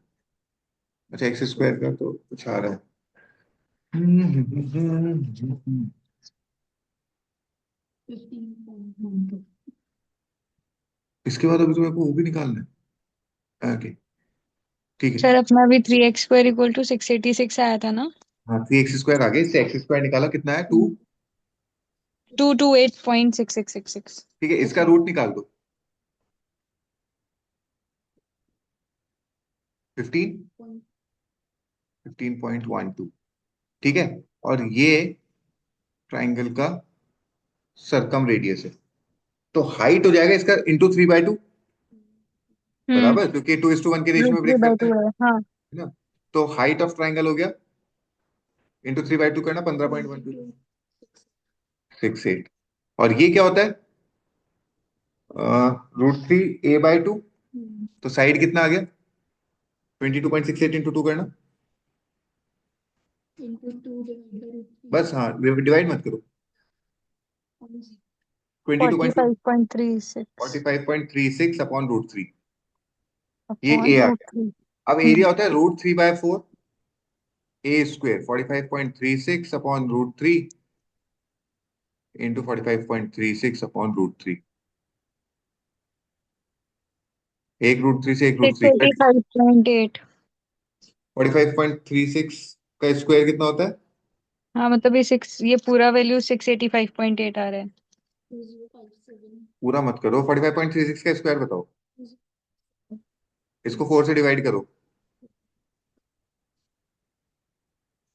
अच्छा, एक्स स्क्वायर का तो कुछ आ रहा है। इसके बाद अभी तो मेरे को वो भी निकालना है आगे। ठीक है। सर अपना भी 3x² इक्वल टू 686 आया था ना। हाँ, 3x स्क्वायर आ गया, इससे एक्स स्क्वायर निकाला, कितना है? 2। 228.6666। ठीक है, इसका रूट निकाल दो, 15, 15.12। ठीक है, और ये ट्राइंगल का सरकम रेडियस है, तो हाइट हो जाएगा इसका इंटू 3/2, हम्म बराबर, क्योंकि 2:1 के रेशियो रूट में थ्री ब्रेक बाई करता टू है है हाँ। ना? तो हाइट ऑफ ट्राइंगल हो गया इंटू 3/2 करना, 15.1268। और ये क्या होता है? √3a/2। तो साइड कितना आ गया? 22.68 इंटू 2 करना, बस, हाँ, डिवाइड मत करो। 22.2, 45.36 45.36 अपॉन √3। ये अपॉन ए आ रूट गया। थ्री अब एरिया होता है √3/4 A square, 45.36 upon √3 into 45.36 upon √3। एक √3 से एक six √3 eighty cut. Five point eight 45.36 का स्क्वायर कितना होता है? हाँ मतलब ये पूरा वैल्यू 685.8 आ रहा है। पूरा मत करो, 45.36 का स्क्वायर बताओ, इसको 4 से डिवाइड करो,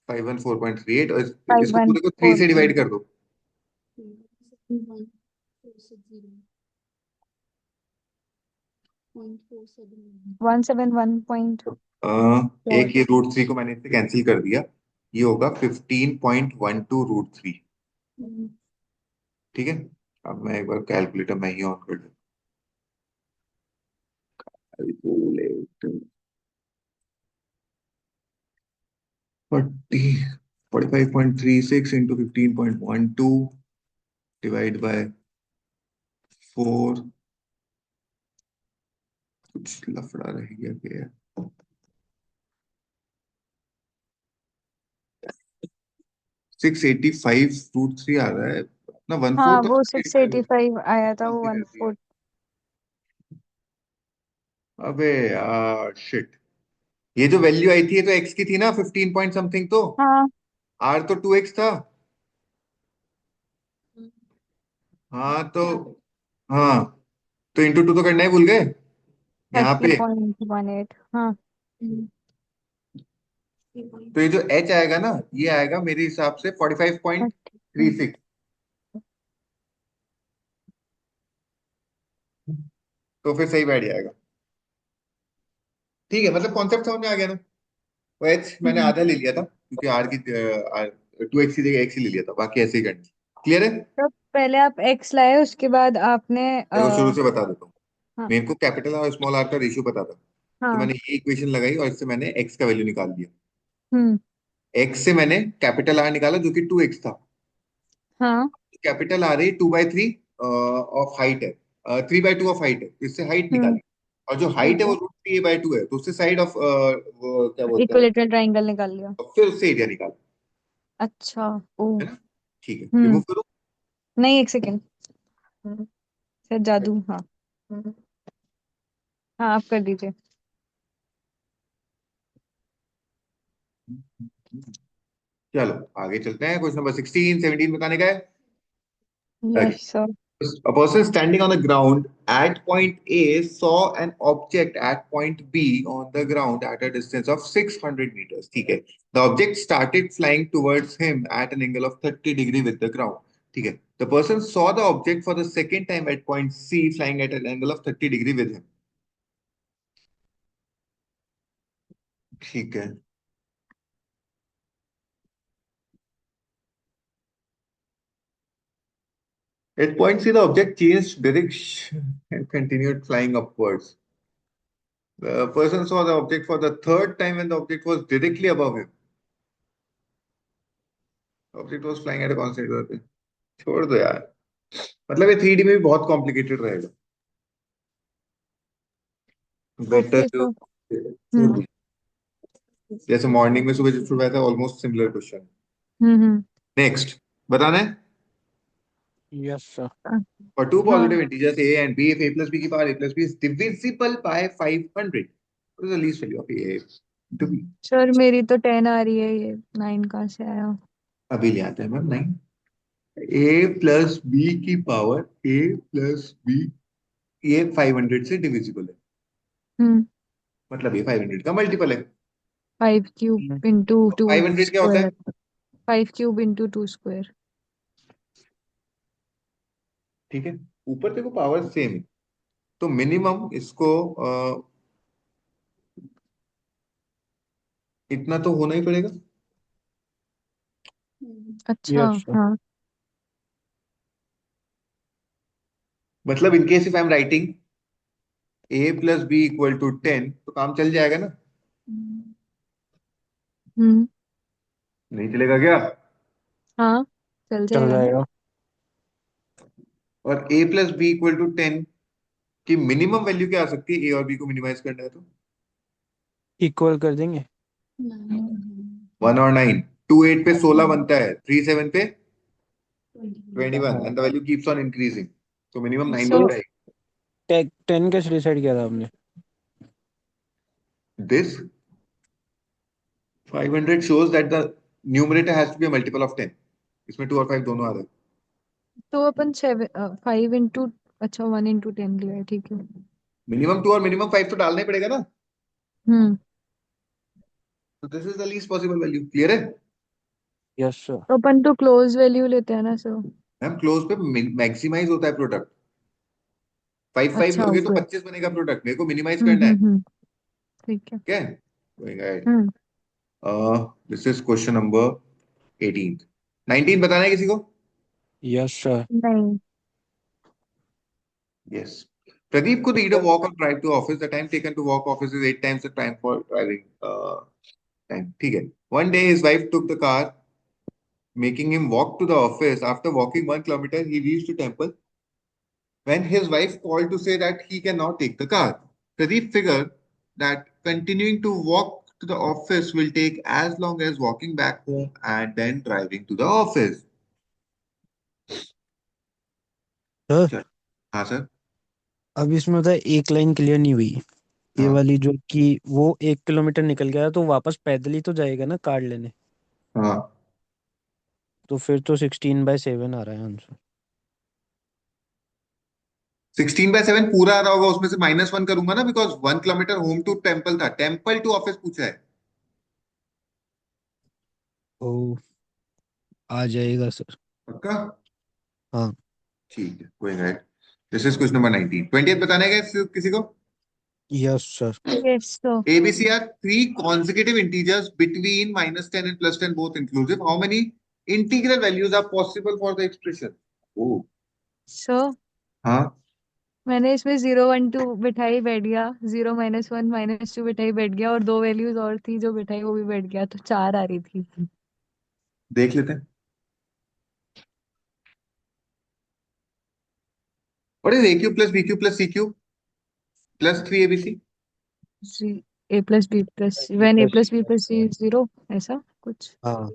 514.38, और फाइव इसको वन पूरे को 3 फोर से डिवाइड कर दो। 171.4। एक ये √3 को मैंने इससे कैंसिल कर दिया, ये होगा 15.12 √3। ठीक है, अब मैं एक बार कैलकुलेटर में ही ऑन कर दूं। Calculator 45.36 into 15.12 divide by 4। कुछ लफड़ा रह गया क्या? 685 √3 आ रहा है अपना, वन हाँ फोर्थ वो 685 आया था, वो रहती है। 1/4। अबे यार शिट, ये जो वैल्यू आई थी ये तो एक्स की थी ना, 15 पॉइंट समथिंग, तो हाँ आर तो 2x था। हाँ तो, हाँ तो इंटू टू तो करना ही भूल गए यहाँ पे। 30.18, हाँ। तो ये जो एच आएगा ना, ये आएगा मेरे हिसाब से 45.36। तो फिर सही बैठ जाएगा। ठीक है, मतलब कॉन्सेप्ट समझ में आ गया ना। वो एच मैंने हम्म। आधा ले लिया था क्योंकि आर की 2x की जगह एक्स ही ले लिया था, बाकी ऐसे ही करना। क्लियर है? तो पहले आप x लाए, उसके बाद आपने देखो शुरू से बता देता हूँ। हाँ मेरे को कैपिटल और स्मॉल आर का रेशियो पता था, तो हाँ। मैंने ये इक्वेशन लगाई और इससे मैंने एक्स का वैल्यू निकाल दिया। हम्म। एक्स से मैंने कैपिटल आर निकाला जो कि 2x था। हाँ। कैपिटल आर है 2/3 ऑफ हाइट है, 3/2 ऑफ हाइट है, तो इससे हाइट हम्म। निकाली। और जो हाइट ठीक है वो है, √3a/2 है, तो उससे साइड ऑफ वो क्या बोलते हैं, इक्विलेटरल ट्रायंगल निकाल लिया। और फिर उससे एरिया निकाला। अच्छा। ओ। है ना? ठीक है, हम्म। रिमूव करो। नहीं, एक सेकेंड, शायद जादू, हाँ। हाँ, आप कर दीजिए। चलो आगे चलते हैं, क्वेश्चन नंबर 16 17 बताने का है। Yes sir. A person standing on the ground at point A saw an object at point B on the ground at a distance of 600 meters. ठीक है. The object started flying towards him at an angle of 30 degree with the ground. ठीक है. The person saw the object for the second time at point C flying at an angle of 30 degree with him. ठीक है. At point C, the object changed direction and continued flying upwards. The person saw the object for the third time when the object was directly above him. Object was flying at a constant velocity. छोड़ दो यार, मतलब ये 3D में भी बहुत complicated रहेगा। Better okay जो, सर। छोड़ हम्म। दो। जैसे मॉर्निंग में सुबह जब छुड़वाया था, ऑलमोस्ट सिमिलर क्वेश्चन। हम्म। नेक्स्ट बताना है। Yes sir. For two हाँ positive integers a and b, if a plus b की power a plus b is divisible by 500, what is the least value of a to b? Sir, मेरी तो 10 आ रही है, ये 9 कहाँ से आया? अभी ले आते हैं मैम 9। a प्लस b की पावर a प्लस b, ये 500 से डिविजिबल है, हम्म। मतलब ये 500 का मल्टीपल है। 5 क्यूब इंटू तो 2 500 क्या होता है? स्क्वायर। 5 cube into 2 square. ठीक है, ऊपर देखो पावर सेम है, तो मिनिमम इसको इतना तो होना ही पड़ेगा। अच्छा। Yes sir. हाँ। मतलब in case if I am writing a plus B equal to 10, तो काम चल जाएगा ना? हम्म। नहीं चलेगा क्या? हाँ, चल चल जाएगा ना। जाएगा। और a plus B equal to 10 की मिनिमम वैल्यू क्या आ सकती है, a और b को मिनिमाइज करना है तो? इक्वल कर देंगे। 1 और 9, 2 8 पे 16 बनता है, 3 7 पे 21, हाँ। And the value keeps on increasing, तो मिनिमम 9 सो बनता है। 10 कैसे डिसाइड किया था आपने? This 500 shows that the numerator has to be a multiple of 10. इसमें 2 और 5 दोनों आ रहे हैं। तो अपन 5 इंटू, अच्छा 1 इंटू 10 लिया है, ठीक है। मिनिमम 2 और मिनिमम 5 तो डालना ही पड़ेगा ना। हम्म। तो this is the least possible value. Clear है? Yes sir. तो अपन तो क्लोज वैल्यू लेते हैं ना सर। मैम क्लोज पे मैक्सिमाइज होता है प्रोडक्ट। 5 5 अच्छा, लोगे तो ओके। 25 बनेगा प्रोडक्ट, मेरे को मिनिमाइज करना है। ठीक है। क्या है? Going ahead. Hmm. This is question number 18। 19 बताना है किसी को? Yes sir. नहीं। Yes. Pradeep could either walk or drive to office. The time taken to walk office is 8 times the time for driving time. ठीक है. One day his wife took the car, making him walk to the office. After walking 1 kilometer, he reached the temple when his wife called to say that he cannot take the car. Pradeep figured that continuing to walk to the office will take as long as walking back home and then driving to the office. Sir चल, हाँ sir. अब इसमें होता है एक line clear नहीं हुई, ये हाँ वाली जो कि वो 1 किलोमीटर निकल गया तो वापस पैदल ही तो जाएगा ना कार्ड लेने, हाँ, तो फिर तो 16/7 आ रहा है आंसर। 16/7 पूरा आ रहा होगा, उसमें से -1 करूंगा ना, because 1 kilometre home to temple था, टेम्पल टू ऑफिस पूछा है। ओ, आ जाएगा सर। पक्का? हाँ। ठीक है, going right. This is question number 19। 20th बताने का किसी को? Yes sir. Yes, so ABC are three consecutive integers between -10 and +10, both inclusive. How many integral values are possible for the expression? Oh, so हाँ। मैंने इसमें 0 1 2 बिठाई बैठ गया, 0 -1 -2 बिठाई बैठ गया, और दो वैल्यूज और थी जो बिठाई वो भी बैठ गया, तो 4 आ रही थी। देख लेते हैं। What is AQ plus BQ plus CQ plus 3ABC? A+B+C, when A+B+C is 0, ऐसा कुछ। हाँ,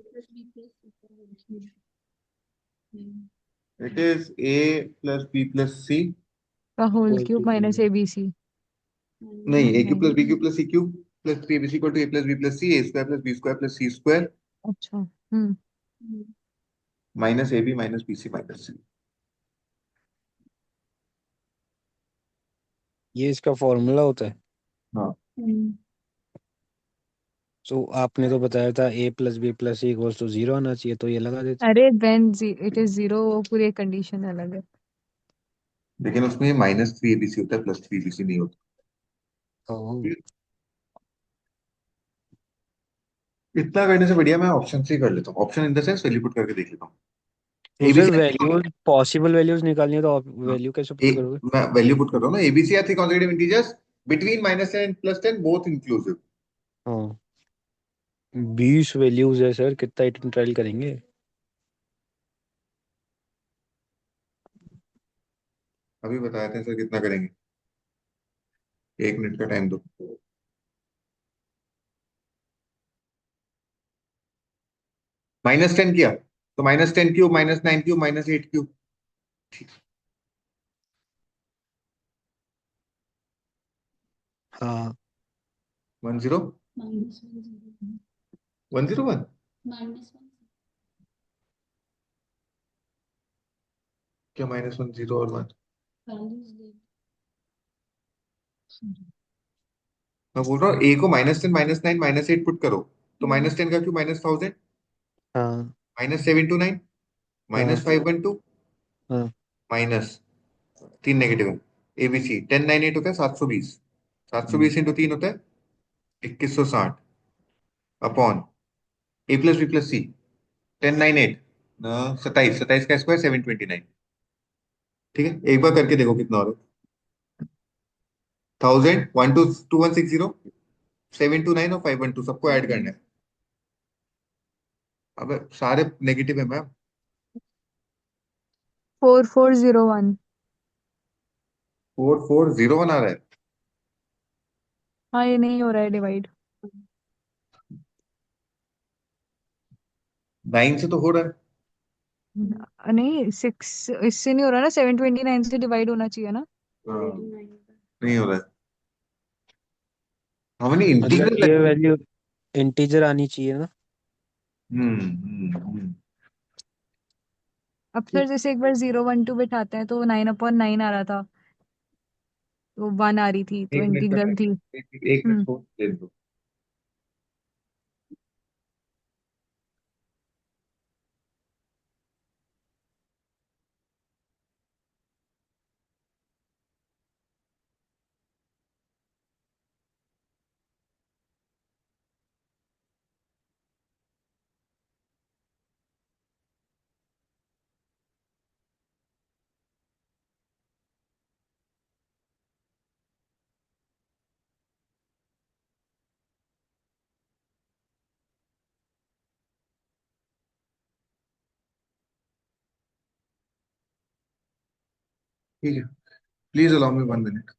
It is A plus B plus C. का whole whole cube cube minus ABC। नहीं, AQ नहीं, plus BQ plus CQ plus 3ABC equal to A plus B plus C, A square plus B square plus C square अच्छा। minus AB minus BC minus C. ये इसका formula होता है। हाँ, तो आपने तो बताया था A+B+C = 0 आना चाहिए, तो ये लगा देते। अरे व्हेन इट इज 0, वो पूरी कंडीशन अलग है। लेकिन उसमें -3ABC होता है, +3ABC नहीं होता। ओह, इतना करने से बढ़िया मैं ऑप्शन से ही कर लेता हूँ, option in the sense value put करके देख लेता हूँ। तो sir ABC, values, possible values निकालनी है तो आप वैल्यू कैसे पुट करोगे? मैं वैल्यू पुट कर रहा हूँ ना। ABC are three consecutive integers between -10 and +10, both inclusive. हाँ, 20 वैल्यूज है सर, कितना इटरेट ट्रायल करेंगे? अभी बताए थे सर कितना करेंगे, 1 मिनट का टाइम दो। -10 किया तो -10³ -9³ -8³ हाँ, 10 101। क्या -1 0 और 1? मैं बोल रहा हूँ ए को -10 -9 -8 पुट करो, तो -10 का क्यों -1000, हाँ, -729 हाँ, -512 हाँ। माइनस 3 नेगेटिव है। एबीसी 1098 होता है 720, 720 इंटू 3 होता है 2160 अपॉन ए प्लस बी प्लस सी 1098, 27, 27 का स्क्वायर 729। ठीक है, एक बार करके देखो कितना हो रहा है। 1000 1 2 2160 729 और 512 सबको ऐड करना है। अब सारे नेगेटिव है मैम। 4401। 4401 आ रहा है। हाँ, ये नहीं हो रहा है डिवाइड। 9 से तो हो रहा है। नहीं, 6 इससे नहीं हो रहा ना, 729 से डिवाइड होना चाहिए ना। हाँ, नहीं हो रहा है। हमने मतलब इंटीग्रल। ये वैल्यू इंटीजर आनी चाहिए ना। हम्म। अब सर जैसे एक बार 0 1 2 बिठाते हैं तो 9/9 आ रहा था, तो 1 आ रही थी, तो 1 मिनट का इंटीग्रल थी। टाइम, 1 मिनट को दे दो। ठीक है, प्लीज अलाउ मी 1 मिनट।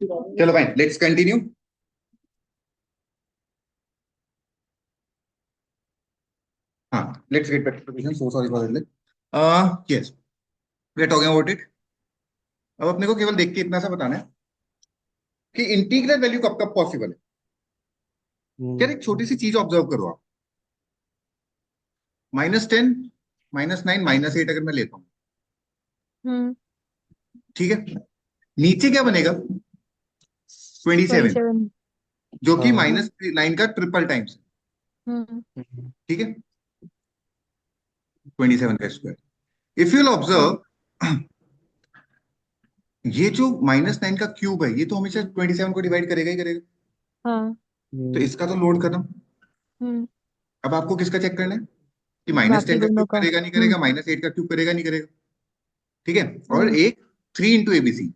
चलो फाइन, लेट्स कंटिन्यू। हाँ, let's get back to question, so sorry for that. Yes, we are talking about it. अब अपने को केवल देख के इतना सा बताना है कि इंटीग्रल वैल्यू कब कब पॉसिबल है। यार एक छोटी सी चीज ऑब्जर्व करो आप, -10, -9, -8 अगर मैं लेता हूँ, हम्म ठीक है, नीचे क्या बनेगा? 27, 27। जो कि हाँ। -9 का ट्रिपल टाइम्स, हम्म ठीक है, 27 का स्क्वायर। इफ यूल हाँ ऑब्जर्व, ये जो -9 का क्यूब है, ये तो हमेशा 27 को डिवाइड करेगा ही करेगा। हाँ। तो इसका तो लोड खत्म। हम्म अब आपको किसका चेक करना है कि -10 बाकी का दोनों क्यूब का। करेगा नहीं करेगा, -8 का क्यूब करेगा नहीं करेगा, ठीक है। और हम्म एक 3 × ABC,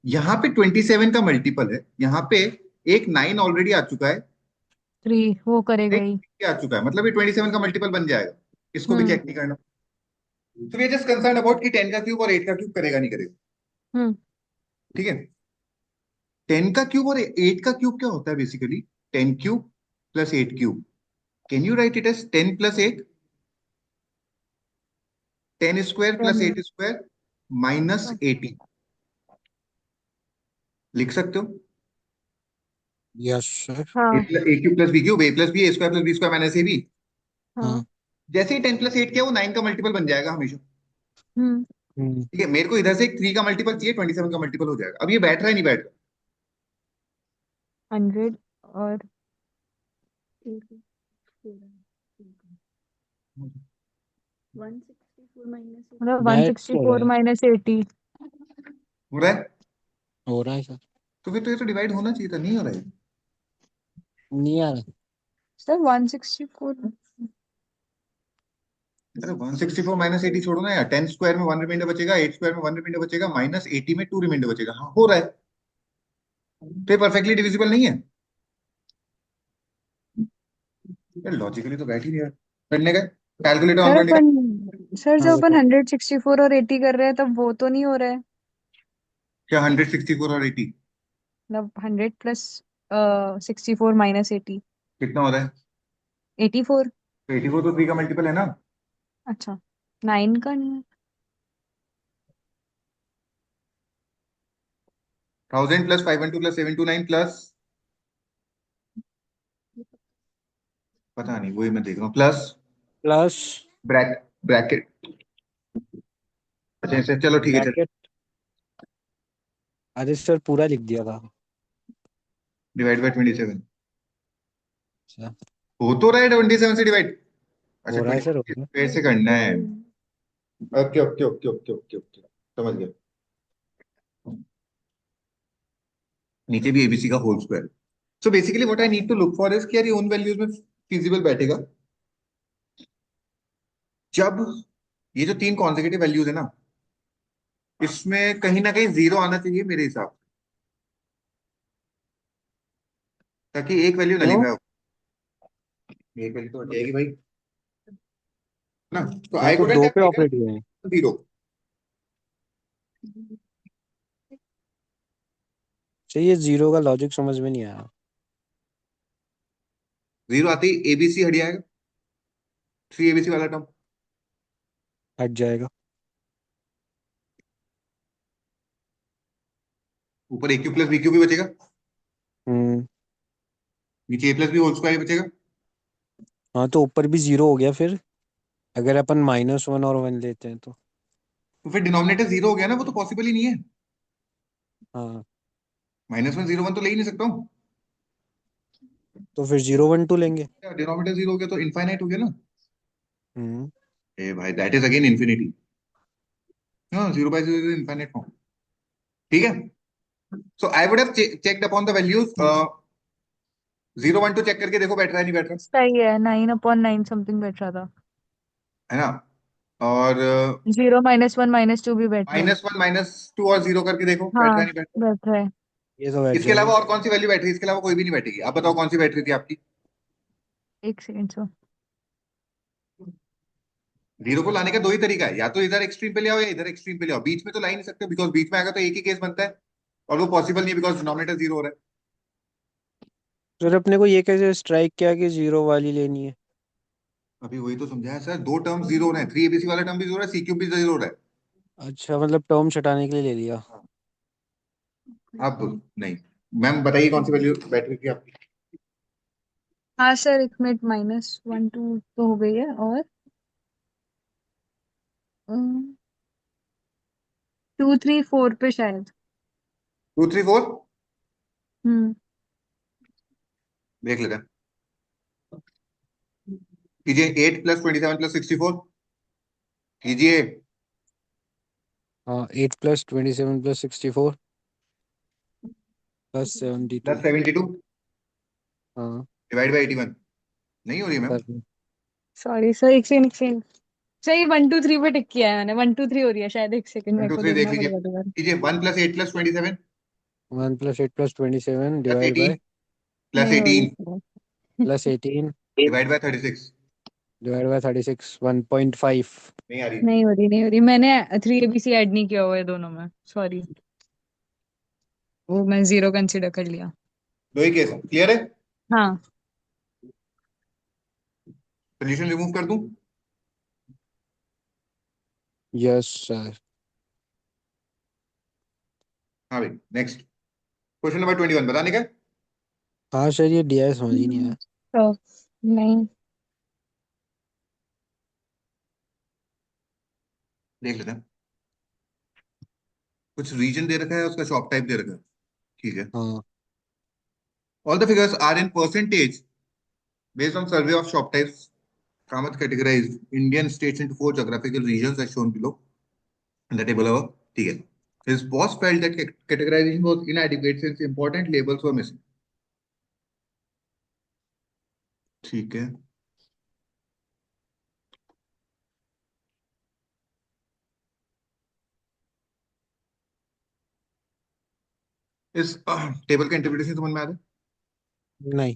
यहाँ पे 27 का मल्टीपल है, यहाँ पे एक 9 ऑलरेडी आ चुका है, 3 वो करेगा एक ही। 3 आ चुका है, मतलब ये 27 का मल्टीपल बन जाएगा। इसको भी हम्म चेक नहीं करना। तो वी जस्ट कंसर्न अबाउट कि 10 का क्यूब और 8 का क्यूब करेगा नहीं करेगा, हम्म ठीक है। 10 का क्यूब और 8 का क्यूब क्या होता है basically? 10³ + 8³। Can you write it as 10 + 8, 10² + 10। 8² -80, लिख सकते हो? Yes sir. हाँ A³ + B³ A+B, A² + B² -AB। हाँ। हाँ। जैसे ही 10 + 8 किया, वो 9 का मल्टीपल बन जाएगा हमेशा, हम्म हम्म। ठीक है। मेरे को इधर से एक 3 का मल्टीपल चाहिए, 27 का मल्टीपल हो जाएगा। अब ये बैठ रहा है नहीं बैठ 100 और मतलब बैट तो रहा 164 है। -80। हो रहा है? हो रहा है सर। तो फिर तो ये तो डिवाइड होना चाहिए था, नहीं हो रहा है। नहीं आ रहा। सर 164। अरे 164 -80 छोड़ो ना यार, 10² में 1 रिमाइंडर बचेगा, 8² में 1 रिमाइंडर बचेगा, -80 में 2 रिमाइंडर बचेगा। हाँ, हो रहा है। तो ये परफेक्टली डिविजिबल नहीं है यार, लॉजिकली तो बैठ ही नहीं रहा। करने का, कैलकुलेटर ऑन सर करने का। अपन सर हाँ जब अपन बताओ। 164 और 80 कर रहे हैं तब वो तो नहीं हो रहा है। क्या 164 और 80 मतलब 100 प्लस 64 -80। कितना हो रहा है? 84। तो 84 तो 3 का मल्टीपल है ना। अच्छा 9 का नहीं है। 1000 + 512 + 729 प्लस, पता नहीं, वही मैं देख रहा हूँ, प्लस प्लस ब्रैकेट। अच्छा अच्छा, चलो ठीक है, चलो। ब्रैकेट। अरे सर पूरा लिख दिया था। Divide by 27। अच्छा। हो तो रहा है 27 से डिवाइड। अच्छा, हो रहा है सर, हो 27 रहा है। कैसे करना है? Okay okay okay okay okay okay, समझ गया। नीचे भी ABC का whole square. So basically what I need to look for is कि यार ये उन वैल्यूज में फिजिबल बैठेगा जब ये जो 3 कॉन्सेक्यूटिव वैल्यूज है ना, इसमें कहीं ना कहीं 0 आना चाहिए मेरे हिसाब से, ताकि एक वैल्यू क्यों? नलीफाई हो। एक वैल्यू तो हट जाएगी भाई, ना। तो मैं आई तो कुड दो हैव पे टेकन ऑपरेट हुए हैं। 0। चाहिए, जीरो का लॉजिक समझ में नहीं आया। 0 आते ही ABC हट जाएगा, 3ABC वाला टर्म। हट जाएगा। ऊपर AQ + BQ भी बचेगा, हम्म। नीचे A + B होल स्क्वायर ही बचेगा। हाँ तो ऊपर भी जीरो हो गया फिर, अगर अपन -1 और 1 लेते हैं तो। तो फिर डिनोमिनेटर 0 हो गया ना, वो तो पॉसिबल ही नहीं है। हाँ -1 0 1 तो ले ही नहीं सकता हूँ। तो फिर 0 1 2 लेंगे। डिनोमिनेटर 0 हो गया तो इनफाइनाइट हो गया ना। हम्म। ए भाई, दैट इज अगेन इन्फिनिटी। हाँ, 0/0 इज इनफाइनाइट फॉर्म, ठीक है। So I would have checked upon the values. 0 1 2 check करके देखो बैठ रहा है नहीं बैठ रहा, सही है 9/9 समथिंग बैठ रहा था। है ना। और 0 -1 -2 भी बैठ रहा है। -1 -2 और 0 करके देखो बैठ रहा हाँ है नहीं बैठ रहा। बैठ रहा है। ये तो बैठ इसके जाएगा। अलावा और कौन सी वैल्यू बैठ रही है? इसके अलावा कोई भी नहीं बैठेगी। आप बताओ कौन सी बैठ रही थी आपकी? एक सेकेंड सर। 0 को लाने का दो ही तरीका है, या तो इधर एक्सट्रीम पे ले आओ या इधर एक्सट्रीम पे ले आओ। बीच में तो ला ही नहीं सकते, बिकॉज बीच में आएगा तो एक ही केस बनता है, और वो पॉसिबल नहीं है बिकॉज डिनोमिनेटर जीरो हो रहा है। सर अपने को ये कैसे स्ट्राइक किया कि जीरो वाली लेनी है? अभी वही तो समझाया सर, दो टर्म जीरो हो रहे हैं, 3 ABC वाला टर्म भी जीरो हो रहा है, सी क्यूब भी जीरो हो रहा है। अच्छा, मतलब टर्म हटाने के लिए ले लिया। हाँ। आप नहीं, मैम बताइए कौन सी वैल्यू बैटरी की आपकी। हाँ सर, एक मिनट, -1 2 तो हो गई है, और 2 3 4 पे शायद। 2 3 4 हम्म। देख लेते हैं। कीजिए 8 + 27 + 64 कीजिए। हाँ, 8 + 27 + 64 +72। +72 हाँ डिवाइड बाई 81 नहीं हो रही है मैम। कर। सॉरी सर, एक सेकंड, एक सेकंड। सही, 1 2 3 पे टिक किया है मैंने, 1 2 3 हो रही है शायद, एक सेकंड वन मेरे टू को थ्री देख देखना लीजिए। पड़ेगा दोबारा। कीजिए 1 + 8 + 27 1 + 8 + 27 प्लस डिवाइड बाय 18 प्लस नहीं हो रही 18 है। +18 डिवाइड बाय 36 डिवाइड बाय 36 1.5। नहीं आ रही। नहीं हो रही, नहीं हो रही, मैंने 3 ABC ऐड नहीं किया हुआ है दोनों में, सॉरी। वो मैं जीरो कंसिडर कर लिया। दो ही केस क्लियर है। हाँ। सोल्यूशन रिमूव कर दूं। Yes sir. हाँ भाई नेक्स्ट क्वेश्चन नंबर 21 बताने का। हाँ सर, ये डीआई समझ ही नहीं आया। तो नहीं। देख लेते हैं। कुछ रीजन दे रखा है, उसका शॉप टाइप दे रखा है। ठीक है। हाँ all the figures are in percentage based on survey of shop types. Kamath categorized Indian states into 4 geographical regions as shown below in the table above. ठीक है। His boss felt that categorization was inadequate since important labels were missing. ठीक है। इस table का interpretation समझ में आ रहा है। नहीं।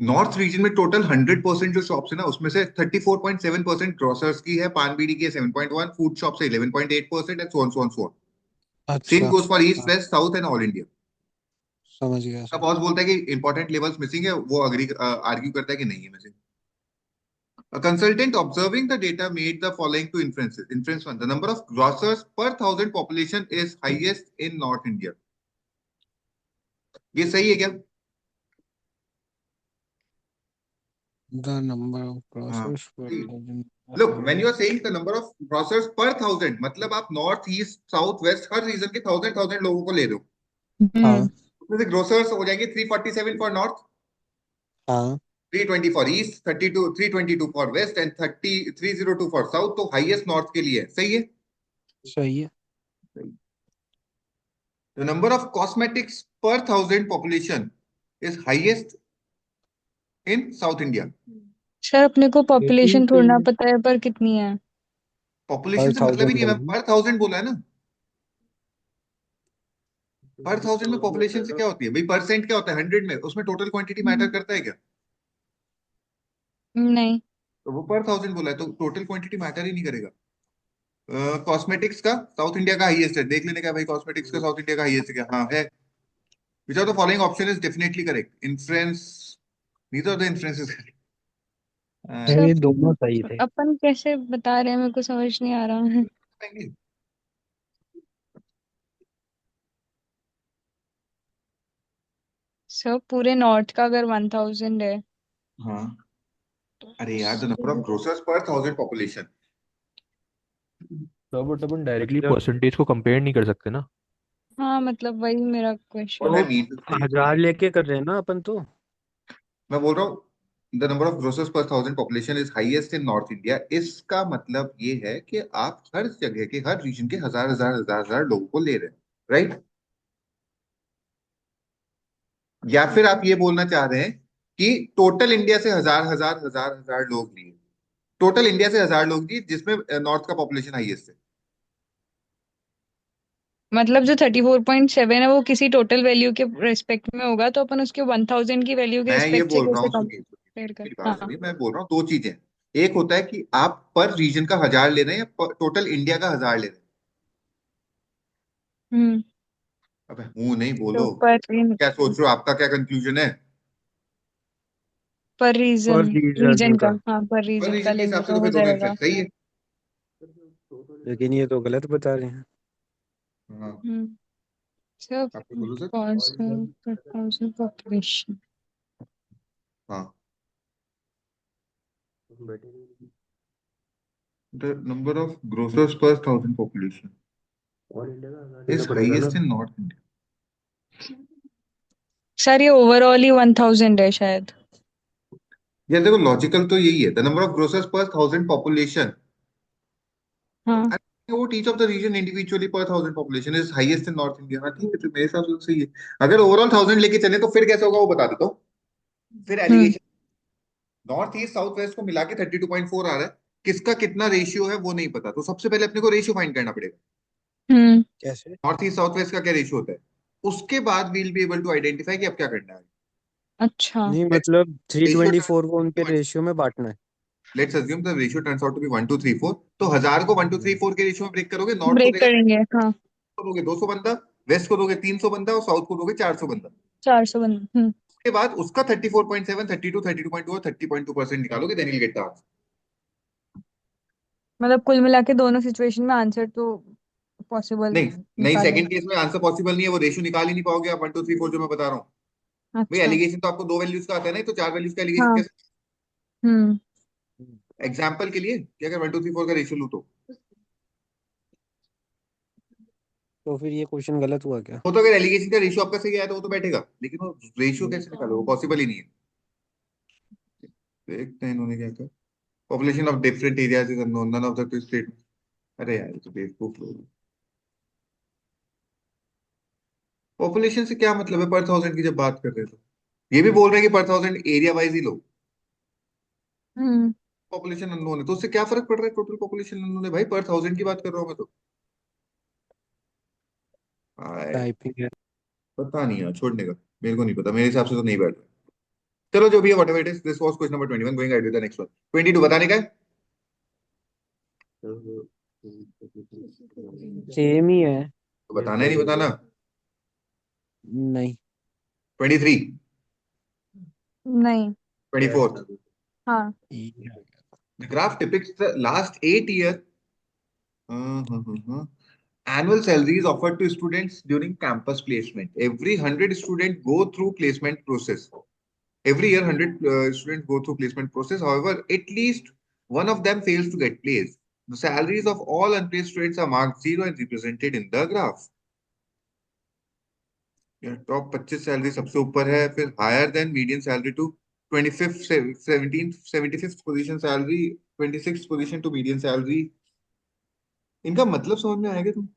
नॉर्थ रीजन में टोटल 100% जो शॉप्स है ना, उसमें से 34.7% ग्रोसर्स की है, पान बीड़ी की है 7.1, फूड शॉप से 11.8% and so on so on so on. Same अच्छा, goes for east west south and all India. समझ गया का सर। बॉस बोलता है कि इंपॉर्टेंट लेवल्स मिसिंग है, वो अग्री आर्ग्यू करता है कि नहीं है missing. A consultant observing the data made the following two inferences. Inference one: the number of grocers per thousand population is highest in North India. ये सही है क्या? द नंबर ऑफ हाँ प्रोसेस पर सही। Thousand. Look, when you are saying the number of grocers per thousand, मतलब आप north east south waste हर reason के थाउजेंड थाउजेंड लोगों को ले रहे हो। हाँ उसमें से ग्रोसर्स हो जाएंगे 347 फॉर नॉर्थ, हाँ 320 for east, 32 322 for west and 302 for south. तो हाईएस्ट नॉर्थ के लिए है, सही है। सही है। The number of cosmetics per thousand population is highest in South India. Sir अपने को एटीन पॉपुलेशन पे थोड़ा पता है, पर कितनी है? पॉपुलेशन पर से मतलब ही थाउजेंड नहीं है मैम, होगी। पर थाउजेंड बोला है ना। पर थाउजेंड में पॉपुलेशन से क्या होती है भाई, परसेंट क्या होता है 100 में, उसमें टोटल क्वांटिटी मैटर करता है क्या? नहीं। तो वो पर थाउजेंड बोला है तो टोटल क्वांटिटी मैटर ही नहीं करेगा। कॉस्मेटिक्स का साउथ इंडिया का हाईएस्ट है, देख लेने का भाई कॉस्मेटिक्स का साउथ इंडिया का हाईएस्ट है क्या? हाँ है। Which are the following option is definitely correct influence, neither of the influences sir sir ये दोनों सही थे। अपन कैसे बता रहे हैं, मेरे को समझ नहीं आ रहा है। करेक्ट। सर पूरे नॉर्थ का अगर 1000 है हाँ तो अरे यार, द नंबर ऑफ ग्रोसर्स पर थाउजेंड पॉपुलेशन। तो बट अपन डायरेक्टली मतलब परसेंटेज को कंपेयर नहीं कर सकते ना। हाँ, मतलब वही मेरा क्वेश्चन व्हाट तो आई है। मीन टू से, हजार लेके कर रहे हैं ना अपन तो। मैं बोल रहा हूँ द नंबर ऑफ ग्रोसर्स पर thousand population is highest in north India. इसका मतलब ये है कि आप हर जगह के हर रीजन के हजार हजार हजार हजार लोगों को ले रहे हैं, राइट? या फिर आप ये बोलना चाह रहे हैं कि टोटल इंडिया से हजार हजार हजार हजार लोग लिए, टोटल इंडिया से हजार लोग लिए जिसमें नॉर्थ का पॉपुलेशन हाईएस्ट है। मतलब जो 34.7 है वो किसी टोटल वैल्यू के रेस्पेक्ट में होगा, तो अपन उसके 1000 की वैल्यू के मैं ये रिस्पेक्ट से बोल रहा कैसे हूँ, सुनिए सुनिए, कंपेयर कर? मेरी बात हाँ। सुनिए, मैं बोल रहा हूँ दो चीजें। एक होता है कि आप पर रीजन का हजार ले रहे हैं या टोटल इंडिया का हजार ले रहे हैं। हम्म। अबे हूँ नहीं तो बोलो, पर क्या सोच रहे हो, आपका क्या कंक्लूजन है? पर और रीजन रीजन का, का। हाँ पर पर रीजन का रीजन के लेंगे हिसाब से तो तो हो फिर दोनों जाएगा। एक्सेप्ट सही है। लेकिन ये तो गलत बता रहे हैं। हाँ, सब आपको बोलो सर। कौन सा per thousand population। हाँ, the number of grocers per thousand population is highest in North India. Sir ये ओवरऑल ही 1000 है शायद। ये देखो लॉजिकल तो यही है, द नंबर ऑफ ग्रोसर्स पर थाउजेंड पॉपुलेशन, हाँ what each of the region individually per thousand population is highest in North India। हाँ ठीक है, तो मेरे हिसाब से तो सही है। अगर ओवरऑल 1000 लेके चले तो फिर कैसे होगा वो बता देता हूँ। फिर हम्म allegation north east south west को मिला के 32.4 आ रहा है, किसका कितना रेशियो है वो नहीं पता, तो सबसे पहले अपने को रेशियो फाइंड करना पड़ेगा। हम्म कैसे? नॉर्थ ईस्ट साउथ वेस्ट का क्या रेशियो होता है, उसके बाद we'll be able to identify कि अब क्या करना है। अच्छा नहीं मतलब रेशियो 324 को उनके रेशियो में बांटना है। Let's assume the ratio turns out to be 1 2 3 4, तो 1000 को 1 2 3 4 के रेशियो में ब्रेक करोगे, नॉर्थ को ब्रेक देगा करेंगे हाँ। को दोगे 200 बंदा, वेस्ट को दोगे 300 बंदा और साउथ को दोगे 400 बंदा। 400 बन उसके बाद उसका 34.7 32 32.2 और 30.2% निकालोगे, then you get the answer. मतलब कुल मिला के दोनों सिचुएशन में आंसर तो पॉसिबल नहीं नहीं, निकाल सेकंड लेंगे। केस में आंसर पॉसिबल नहीं है, वो रेशियो निकाल ही नहीं पाओगे आप 1 2 3 4 जो मैं बता रहा हूँ। भाई अच्छा एलिगेशन तो आपको दो वैल्यूज का आता है ना, तो चार वैल्यूज का एलिगेशन हाँ। कैसे? हम्म एग्जाम्पल के लिए कि अगर 1 2 3 4 का रेशियो लू तो तो फिर ये क्वेश्चन गलत हुआ क्या? वो तो अगर एलिगेशन का रेशियो आपका सही आया तो वो तो बैठेगा, लेकिन वो रेशियो कैसे निकालोगे, वो पॉसिबल ही नहीं है। देखते हैं इन्होंने क्या कहा। Population of different areas is unknown, none of the state. अरे यार ये तो बेवकूफ लोग। पॉपुलेशन से क्या मतलब है पर थाउजेंड की जब बात कर रहे हैं तो, ये भी बोल रहे हैं कि पर थाउजेंड एरिया वाइज ही लो। हम्म पॉपुलेशन अननोन है तो उससे क्या फर्क पड़ रहा है, टोटल पॉपुलेशन अननोन है भाई, पर थाउजेंड की बात कर रहा हूँ मैं तो। आए, टाइपिंग है। पता नहीं यार, छोड़ने का, मेरे को नहीं पता, मेरे हिसाब से तो नहीं बैठ रहा। चलो जो भी है whatever it is, this was question number 21, going ahead with the next one. 22 बताने का है। सेम ही है। तो बताना है नहीं बताना। नहीं। 23, नहीं 24, हाँ the graph depicts the last 8 year annual salaries offered to students during campus placement. Every 100 student go through placement process. Every year 100 students go through placement process. However, at least one of them fails to get placed. The salaries of all unplaced students are marked zero and represented in the graph. Top 25 salary सबसे ऊपर है, फिर higher than median salary to 25th 17th 75th position salary, 26th position to median salary. इनका मतलब समझ में आएगा तुम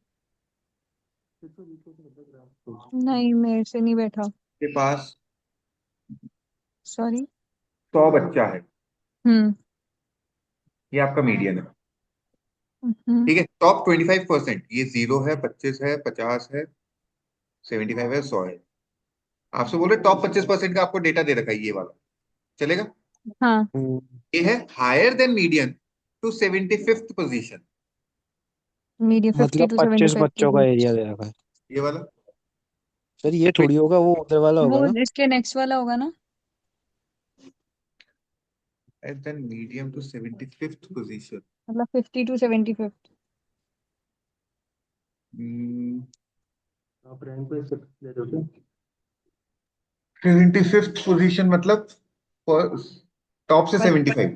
नहीं मेरे से नहीं बैठा। के पास सॉरी। 100 बच्चा है, हम्म ये आपका मीडियन है। हम्म ठीक है, टॉप 25%, ये 0 है, 25 है, 50 है, 75 है, 100 है। आपसे बोल रहे टॉप 25% का आपको डेटा दे रखा है, ये वाला चलेगा। हाँ ये है higher than median to 75th position, medium 50 मतलब टू 25 75 के बच्चों का बीच। एरिया दे रखा है। ये वाला। सर ये थोड़ी होगा, वो उधर वाला होगा वो ना। इसके नेक्स्ट वाला होगा ना। And then medium to 75th position. मतलब 50 टू 75। Hmm, 75th पोजीशन मतलब टॉप से 75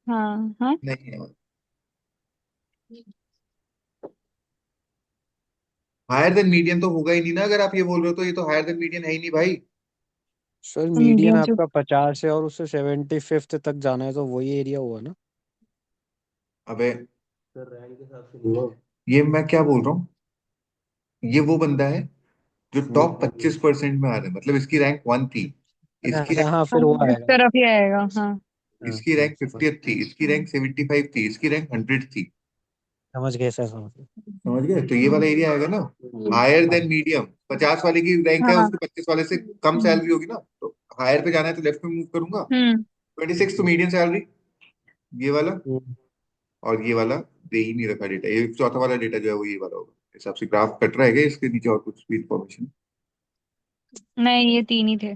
हाँ हाँ नहीं है। हायर देन मीडियन तो होगा ही नहीं ना, अगर आप ये बोल रहे हो तो ये तो हायर देन मीडियन है ही नहीं भाई। सर तो मीडियन मीडियम आपका 50 है और उससे 75th तक जाना है, तो वही एरिया हुआ ना। अबे ये मैं क्या बोल रहा हूँ, ये वो बंदा है जो टॉप 25% में आ रहा है, मतलब इसकी रैंक 1 थी, इसकी अच्छा रैंक हाँ, हाँ फिर वो इस आएगा। तरफ ही आएगा हाँ। इसकी रैंक 50th थी, इसकी रैंक 75 थी, इसकी रैंक 100 थी। समझ गए सर, समझ गए। समझ गए, तो ये वाला एरिया आएगा ना। हायर देन मीडियम 50 वाले की रैंक है, हाँ उसके 25 वाले से कम सैलरी होगी ना, तो हायर पे जाना है तो लेफ्ट में मूव करूंगा। हम्म 26 तो मीडियम सैलरी, ये वाला। हम्म। और ये वाला दे ही नहीं रखा डेटा, ये चौथा वाला डेटा जो है वो ये वाला होगा। हिसाब से ग्राफ कट रहा है क्या इसके नीचे और कुछ भी इंफॉर्मेशन? नहीं, ये तीन ही थे।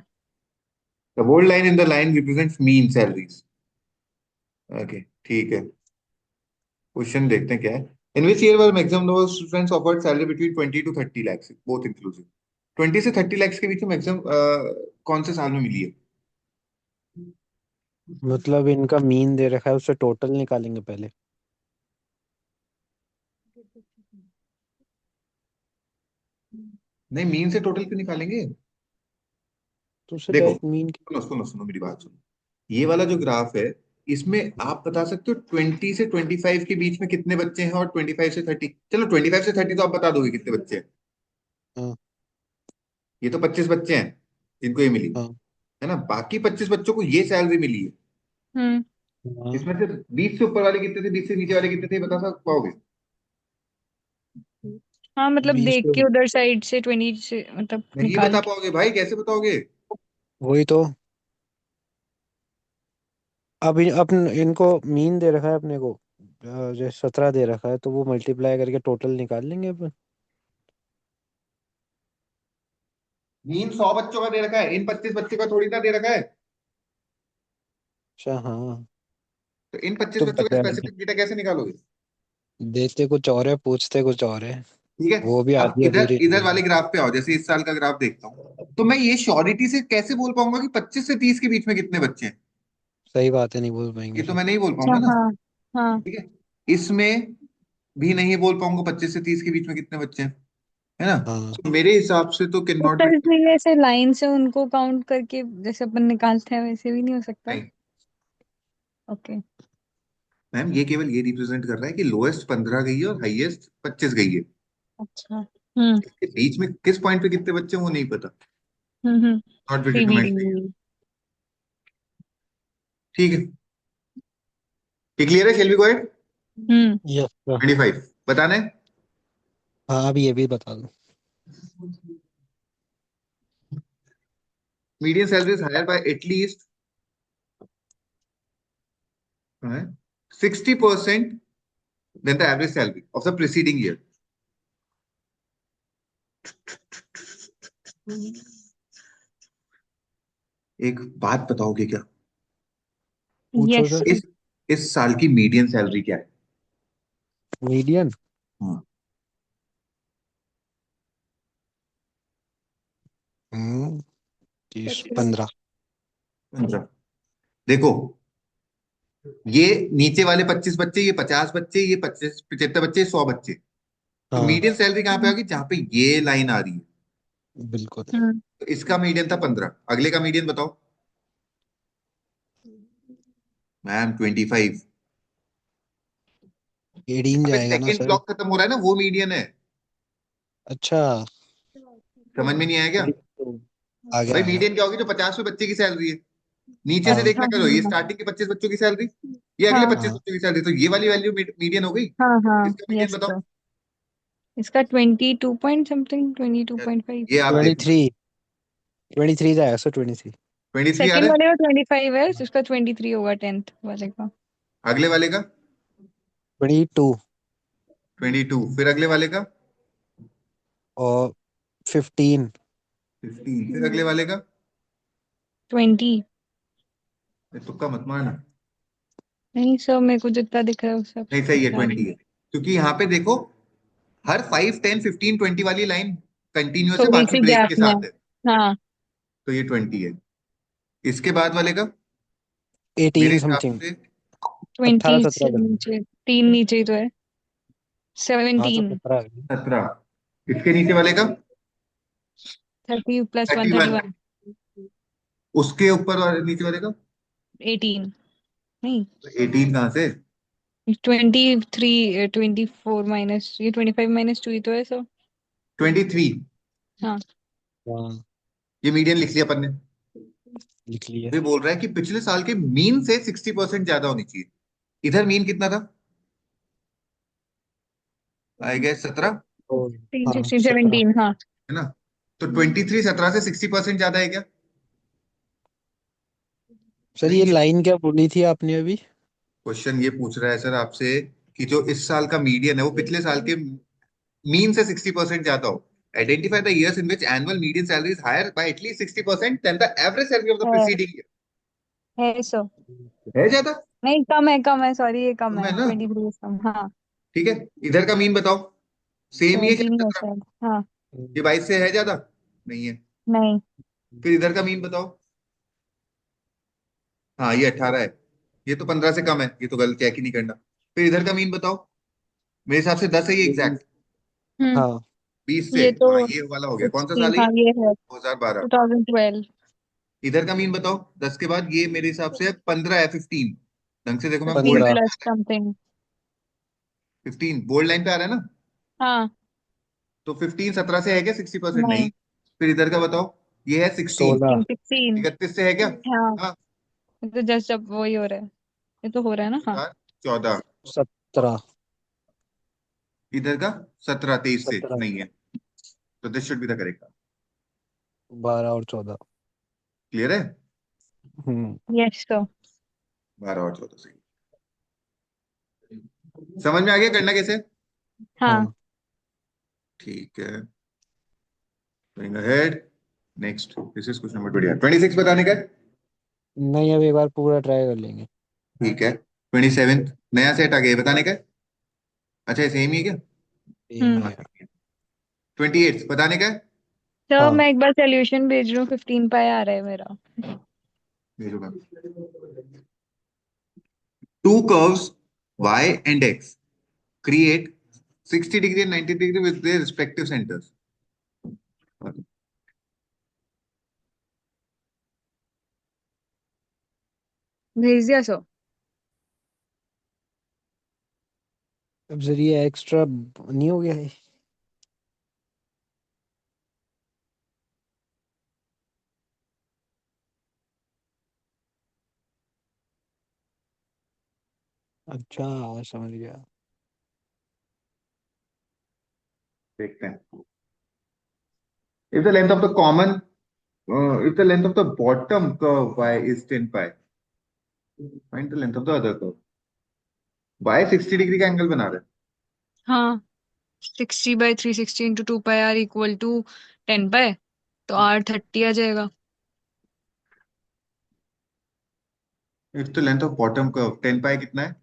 The bold line in the line represents mean salaries. Okay, ठीक है। क्वेश्चन देखते हैं क्या है। In which year were maximum number of students offered salary between 20 to 30 lakhs, both inclusive? 20 से 30 lakhs के बीच में मैक्सिमम कौन से साल में मिली है? मतलब इनका मीन दे रखा है, उससे टोटल निकालेंगे पहले। नहीं, मीन से टोटल क्यों निकालेंगे? तो उससे देखो, डायरेक्ट मीन। सुनो सुनो सुनो मेरी बात सुनो। ये वाला जो ग्राफ है, इसमें आप बता सकते हो 20 से 25 के बीच में कितने बच्चे हैं, और 25 से 30, चलो 25 से 30 तो आप बता दोगे कितने बच्चे हैं। हाँ ये तो 25 बच्चे हैं जिनको ये मिली, हाँ है ना? बाकी 25 बच्चों को ये सैलरी मिली है। हम्म। हाँ। इसमें से 20 से ऊपर वाले कितने थे, 20 से नीचे वाले कितने थे, बता सकते पाओगे? हाँ, मतलब 20 देख के उधर साइड से 20 से मतलब नहीं निकाल बता के। पाओगे भाई, कैसे बताओगे? वही तो। अब अपन इनको मीन दे रखा है अपने को, जैसे 17 दे रखा है, तो वो मल्टीप्लाई करके टोटल निकाल लेंगे अपन। मीन 100 बच्चों का दे रखा है, इन 25 बच्चों का थोड़ी ना दे रखा है। अच्छा हाँ। तो इन 25 तो बच्चों का बताया, स्पेसिफिक डेटा कैसे निकालोगे? देते कुछ और है, पूछते कुछ और है। ठीक है। वो भी अब आधी इधर अधूरी इधर नहीं वाले है। ग्राफ पे आओ, जैसे इस साल का ग्राफ देखता हूँ, तो मैं ये श्योरिटी से कैसे बोल पाऊंगा कि 25 से 30 के बीच में कितने बच्चे हैं? सही बात है, नहीं बोल ये पाएंगे तो फिर। मैं नहीं बोल अच्छा, पाऊंगा ना। हाँ। हाँ, ठीक है। इसमें भी नहीं बोल पाऊंगा 25 से 30 के बीच में कितने बच्चे हैं, है ना? हाँ तो मेरे हिसाब से तो कैन नॉट तो बी। इसलिए ऐसे लाइन से उनको काउंट करके जैसे अपन निकालते हैं वैसे भी नहीं हो सकता। नहीं ओके। मैम, ये केवल ये रिप्रेजेंट कर रहा है कि लोएस्ट 15 गई है और हाईएस्ट 25 गई है। अच्छा। हम्म। इसके बीच में किस पॉइंट पे कितने बच्चे हैं वो नहीं पता। हम्म। Not be determined. सीबीडी। ठीक है। ये क्लियर है? Shall be go ahead. हम्म। Yes sir. 25 बताना है। हाँ अभी ये भी बता दो। Median salary is higher by at least 60% than the average salary of the preceding year. एक बात बताओगे क्या? पूछो यस। सर। इस इस साल की मीडियन सैलरी क्या है? मीडियन। हाँ, 30 15। 15। देखो, ये नीचे वाले 25 बच्चे, ये 50 बच्चे, ये 25 75 बच्चे, 100 बच्चे। तो हाँ मीडियन सैलरी कहाँ पे आ गई? जहां पे ये लाइन आ रही है। बिल्कुल। हम्म। तो इसका मीडियन था 15। अगले का मीडियन बताओ। मैम 25। 18 अबे जाएगा ना सेकंड सर। ब्लॉक खत्म हो रहा है ना, वो मीडियन है। अच्छा। समझ में नहीं आया क्या? वही तो। आ गया भाई आ गया। मीडियन क्या होगी? जो 50वें बच्चे की सैलरी है। नीचे से हाँ अच्छा, देखना करो, ये हाँ। स्टार्टिंग के 25 बच्चों की सैलरी, ये अगले हाँ, 25 हाँ। बच्चों की सैलरी, तो ये वाली वैल्यू मीडियन हो गई। हाँ। हाँ, इसका मीडियन यस बताओ। सर। इसका 22 पॉइंट समथिंग, 22.5। ये आप देखो। 23। 23 जाएगा सर, 23। 23 आ सेकंड रहा है। वाले का 25 है, उसका 23 होगा, 10th वाले का। अगले वाले का 22। 22, फिर अगले वाले का और 15। 15, फिर अगले वाले का। 20। तुक्का मत मारना। नहीं सर, मेरे को जितना दिख रहा है उस हिसाब नहीं, से सही है, बता 20 रही है, क्योंकि यहाँ पे देखो, हर 5 10 15 20 वाली लाइन कंटिन्यूअस है, थोड़ी बाकी सी ब्रेक गैप के में। साथ है। हाँ। तो ये 20 है। इसके बाद वाले का मेरे 18 हिसाब समथिंग। से 18 20 से 17 कर दो। नीचे, तीन नीचे ही तो है। हाँ तो 17। 17 आ गई। 17। इसके नीचे वाले का 30 प्लस 1, 31। 31। उसके ऊपर वाले नीचे वाले का 18। नहीं, 18 कहाँ से? 23, 24 माइनस ये 25 माइनस 2 ही तो है सर। 23। हाँ। हाँ ये मीडियन लिख लिया अपन ने। लिख लिया। वे बोल रहा है कि पिछले साल के मीन से 60% ज्यादा होनी चाहिए। इधर मीन कितना था? आई गेस 17, और 3, हाँ 16, 17। 17, हाँ। है ना? तो 23 17 से 60% ज्यादा है क्या? सर ये नहीं है। लाइन क्या बोली थी आपने अभी? क्वेश्चन ये पूछ रहा है सर आपसे कि जो इस साल का मीडियन है वो पिछले साल के मीन से 60% ज्यादा हो। Identify the years in which annual median salary is higher by at least 60% than the average salary of the है प्रीसीडिंग है सो ईयर। है ज्यादा? नहीं, कम है, सॉरी, ये कम कम है है, ना? 23 कम, हाँ। ठीक है, इधर का मीन बताओ। सेम ही है 17 क्या ही है 17? शायद, हाँ। ये 22 से है ज्यादा? नहीं है। नहीं। फिर इधर का मीन बताओ। हाँ ये 18 है। ये तो 15 से कम है, ये तो गलत, चेक ही नहीं करना। फिर इधर का मीन बताओ। मेरे हिसाब से 10 है ये एग्जैक्ट। हम्म। हाँ 20 से, ये तो हाँ ये वाला हो गया। कौन सा 16, साल है ये? हाँ ये है 2012। 2012। इधर का मीन बताओ 10 के बाद। ये मेरे हिसाब से 15 है, 15। ढंग से देखो, मैम, 15 बोल्ड 15। लाइन पे प्लस आ रहा है। समथिंग। 15 बोल्ड लाइन पे आ रहा है ना? हाँ। तो 15 17 से है क्या 60%? नहीं। नहीं। फिर इधर का बताओ। ये है 16। 16। 16। 31 से है क्या? हाँ, हाँ। ये तो जस्ट अब वही हो रहा है, ये तो हो रहा है ना, हाँ। 14। 17। इधर का 17 23 से 17। नहीं है। तो this should be the correct. 12 और 14। क्लियर है? हम्म। यस तो। 12 और 14 सही। समझ में आ गया करना कैसे? हाँ। हाँ ठीक है। Going ahead. Next this is question number 26 बताने का है? नहीं, अब एक बार पूरा ट्राई कर लेंगे। ठीक है। 27 नया सेट आ गया, ये बताने का है? अच्छा ये सेम ही है क्या? सेम ही हम्म। हाँ है। ठीक है। 28 बताने का है? तो हाँ मैं एक बार सोल्यूशन भेज रही हूँ, 15 पाई आ रहा है मेरा। भेजो ma'am. Two curves y and x create 60 degree and 90 degree with their respective centers. भेज दिया सो। अब जरिए एक्स्ट्रा नहीं हो गया है। अच्छा समझ गया। देखते हैं। If the length of the common, if the length of the bottom curve y is 10 pi, find the length of the other curve. Y 60 degree का एंगल बना रहा है। हाँ, 60/360 into 2 pi r equal to 10 pi, तो r 30 आ जाएगा। If the length of bottom curve 10 pi कितना है?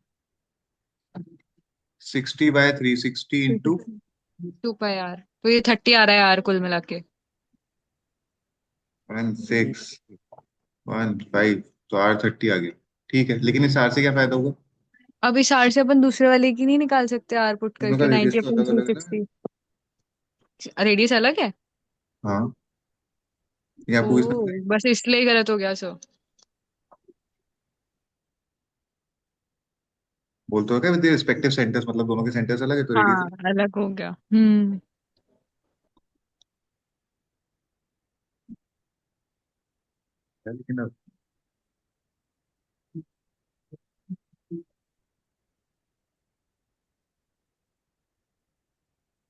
60/360 into 2 pi r, तो ये 30 आ रहा है r कुल मिला के। 1615, तो R30 आ गया। ठीक है, लेकिन इस R से क्या फायदा होगा? अब इस r से अपन दूसरे वाले की नहीं निकाल सकते, r पुट दोनों का करके रेडियस 90 तो अपॉन अलग थ्री अलग है ना? सिक्सटी रेडियस अलग है। हाँ, ये ओ, आपको इसमें बस इसलिए ही गलत हो गया सो। बोलते हो क्या विद रिस्पेक्टिव सेंटर्स, मतलब दोनों के सेंटर्स अलग है तो रेडियस हाँ, अलग हो गया। हम्म। है, लेकिन अब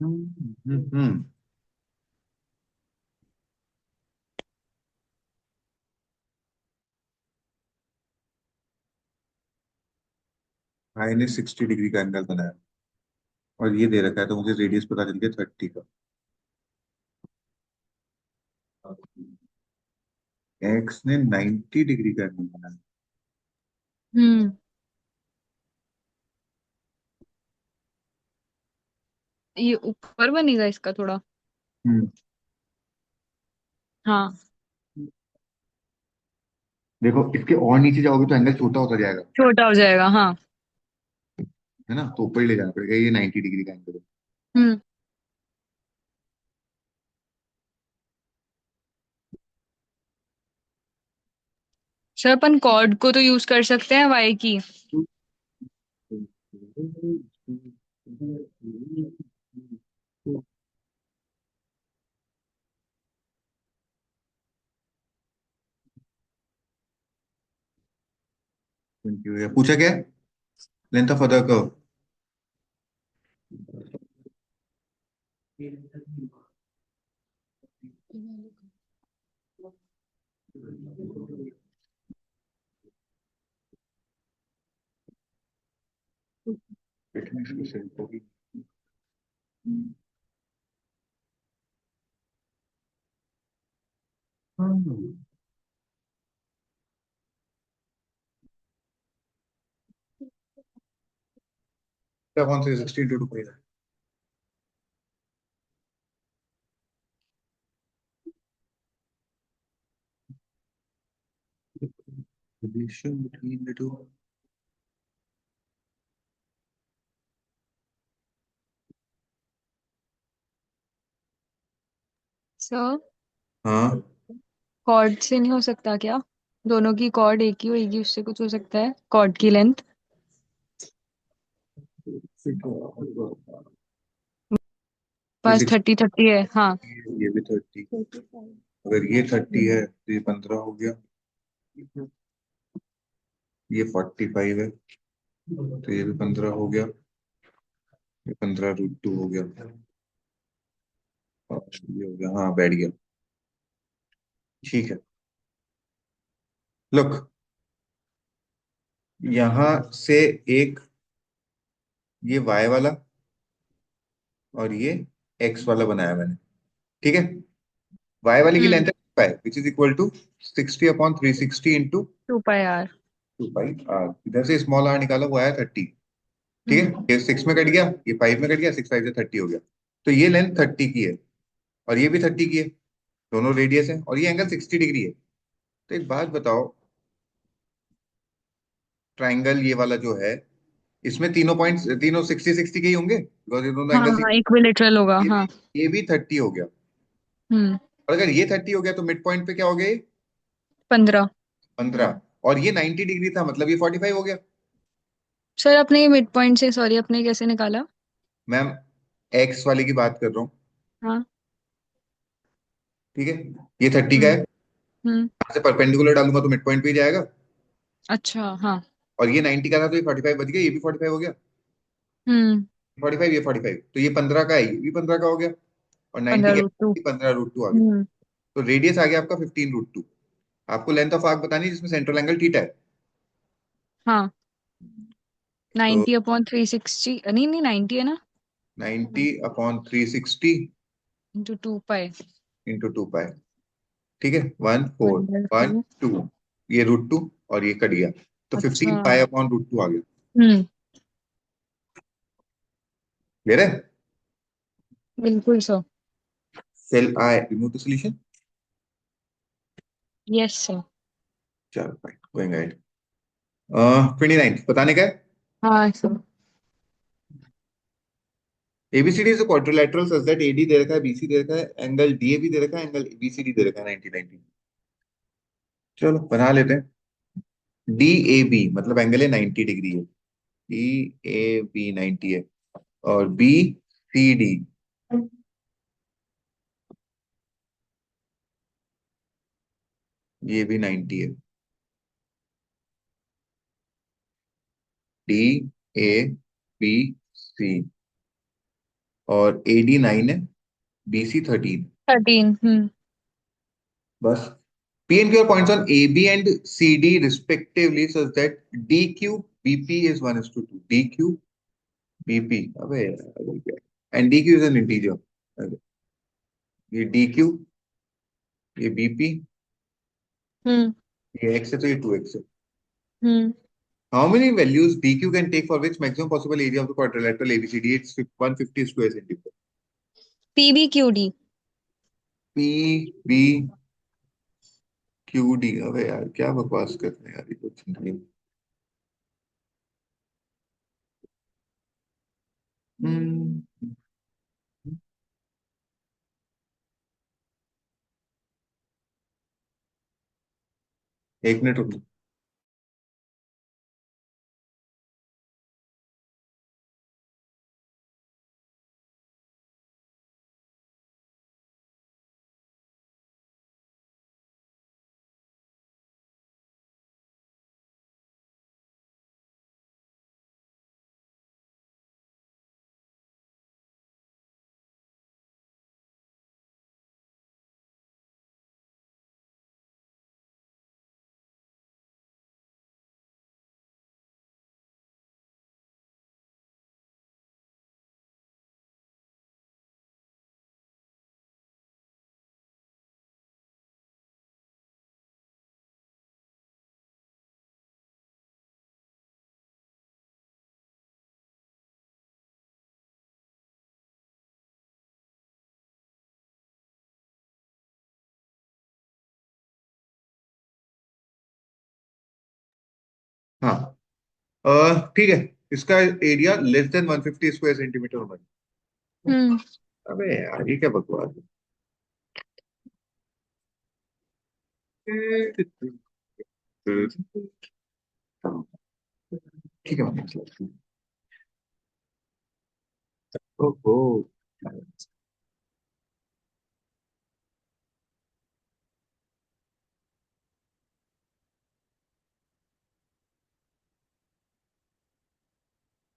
हम्म। भाई ने 60 डिग्री का एंगल बनाया और ये दे रखा है, तो मुझे रेडियस पता चल गया 30 का। एक्स ने 90 डिग्री का एंगल बनाया। हम्म। ये ऊपर बनेगा इसका थोड़ा। हम्म। हाँ। देखो इसके और नीचे जाओगे तो एंगल छोटा होता जाएगा, छोटा हो जाएगा, हाँ। है ना? तो ऊपर ही ले जाना पड़ेगा। ये 90 डिग्री का एंगल है। हम्म। सर, अपन कॉर्ड को तो यूज कर सकते हैं y की। पूछा क्या? Length of other curve. Upon 360 into 2 pi r. Relation between the two. Sir हाँ कॉर्ड से नहीं हो सकता क्या? दोनों की कॉर्ड एक ही होगी, उससे कुछ हो सकता है, कॉर्ड की लेंथ। पास 360, 30 30 है, हाँ। ये भी 30, अगर ये 30 है तो ये 15 हो गया, ये 45 है तो ये भी 15 हो गया, ये 15√2 हो गया, और ये हो गया, हाँ बैठ गया। ठीक है, लुक, यहां से एक ये y वाला और ये x वाला बनाया मैंने, ठीक है। y वाले की लेंथ है 2 pi, which is equal to 60/360 into 2 pi r। 2 pi r। इधर से स्मॉल r निकाला, वो आया 30, ठीक हम्म। है। ये 6 में कट गया, ये 5 में कट गया, 6 5 से 30 हो गया। तो ये लेंथ 30 की है और ये भी 30 की है, दोनों रेडियस है, और ये एंगल 60 डिग्री है। तो एक बात बताओ, ट्राइंगल ये वाला जो है, इसमें तीनों पॉइंट्स, तीनों 60 60 के ही होंगे, बिकॉज ये दोनों हाँ एंगल हाँ, इक्विलेटरल होगा, ये हाँ। ये भी 30 हो गया। हम्म। और अगर ये 30 हो गया तो मिड पॉइंट पे क्या हो गया, ये 15। 15, और ये 90 डिग्री था, मतलब ये 45 हो गया। सर अपने मिड पॉइंट से, सॉरी, अपने कैसे निकाला? मैम एक्स वाले की बात कर रहा हूँ, हाँ। ठीक है। ये 30 का है, हम्म। यहाँ हम्म। से परपेंडिकुलर डालूंगा तो मिड पॉइंट पे ही जाएगा। अच्छा, हाँ। और ये 90 का था तो ये 45 बच गया, ये भी 45 हो गया। हम्म। 45, ये 45, तो ये 15 का है, ये भी 15 का हो गया। और 90 15√2। का 15√2 आ गया। हम्म। तो रेडियस आ गया आपका 15√2। आपको लेंथ ऑफ आर्क बतानी है जिसमें सेंट्रल एंगल थीटा है। हाँ। तो 90/360, नहीं नहीं, 90 है ना। 90/360 इंटू 2 पाई। इंटू 2 पाई, ठीक है, 1 4 अंडर 1 2। 2, ये √2 और ये कट गया, तो अच्छा। 15 पाई/√2 आ गया। हम्म। क्लियर है? बिल्कुल sir. Shall I remove the solution. Yes sir. चलो फाइन, गोइंग अहेड। 29 बताने का है। हाँ sir. ABCD is a quadrilateral such that AD दे रखा है, BC दे रखा है, एंगल DAB दे रखा है, एंगल BCD दे रखा है 90 90। चलो बना लेते हैं। DAB मतलब एंगल है 90 डिग्री है, DAB 90 है, और BCD ये भी 90 है। DABC, और AD 9 है, BC 13। 13। हम्म। बस P and Q are points on AB and CD respectively such that DQ BP is 1:2, DQ BP, अबे यार, अबे क्या है? And DQ is an integer, ये DQ, ये BP, हम्म। ये X है तो ये 2X है। हम्म। How many values DQ can take for which maximum possible area of the quadrilateral ABCD? It's 150 square centimeter. PBQD। PBQD, अबे यार क्या बकवास कर रहे हैं यार, ये कुछ नहीं। हम्म, एक मिनट रुको। हाँ ठीक है, इसका area less than 150 square centimetre होना चाहिए। हम्म अबे यार ये क्या बकवास है। ठीक है मतलब ओहो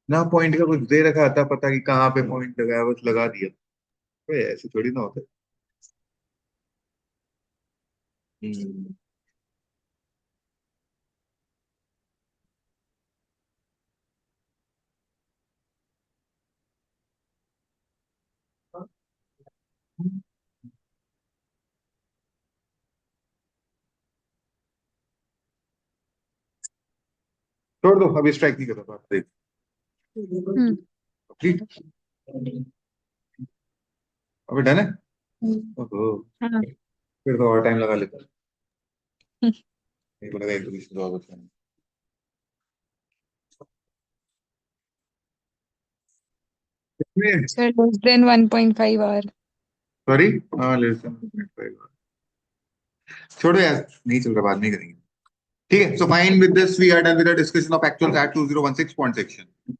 ना पॉइंट का कुछ दे रखा था, पता कि कहाँ पे पॉइंट लगाया, बस लगा दिया। अबे ऐसे थोड़ी ना होता है। हम्म, छोड़ दो, अभी स्ट्राइक नहीं कर रहा था, देख। हम्म ठीक, अबे डन है। ओहो, हाँ फिर तो और टाइम लगा लेता। मेरे को लगा एक दो क्वेश्चन और बचे हैं। so less than 1.5 hour. Sorry, हाँ लेस देन। छोड़ो यार, नहीं चल रहा, बाद में करेंगे। ठीक है, so fine, with this we are done with the discussion of actual CAT 2016 point section.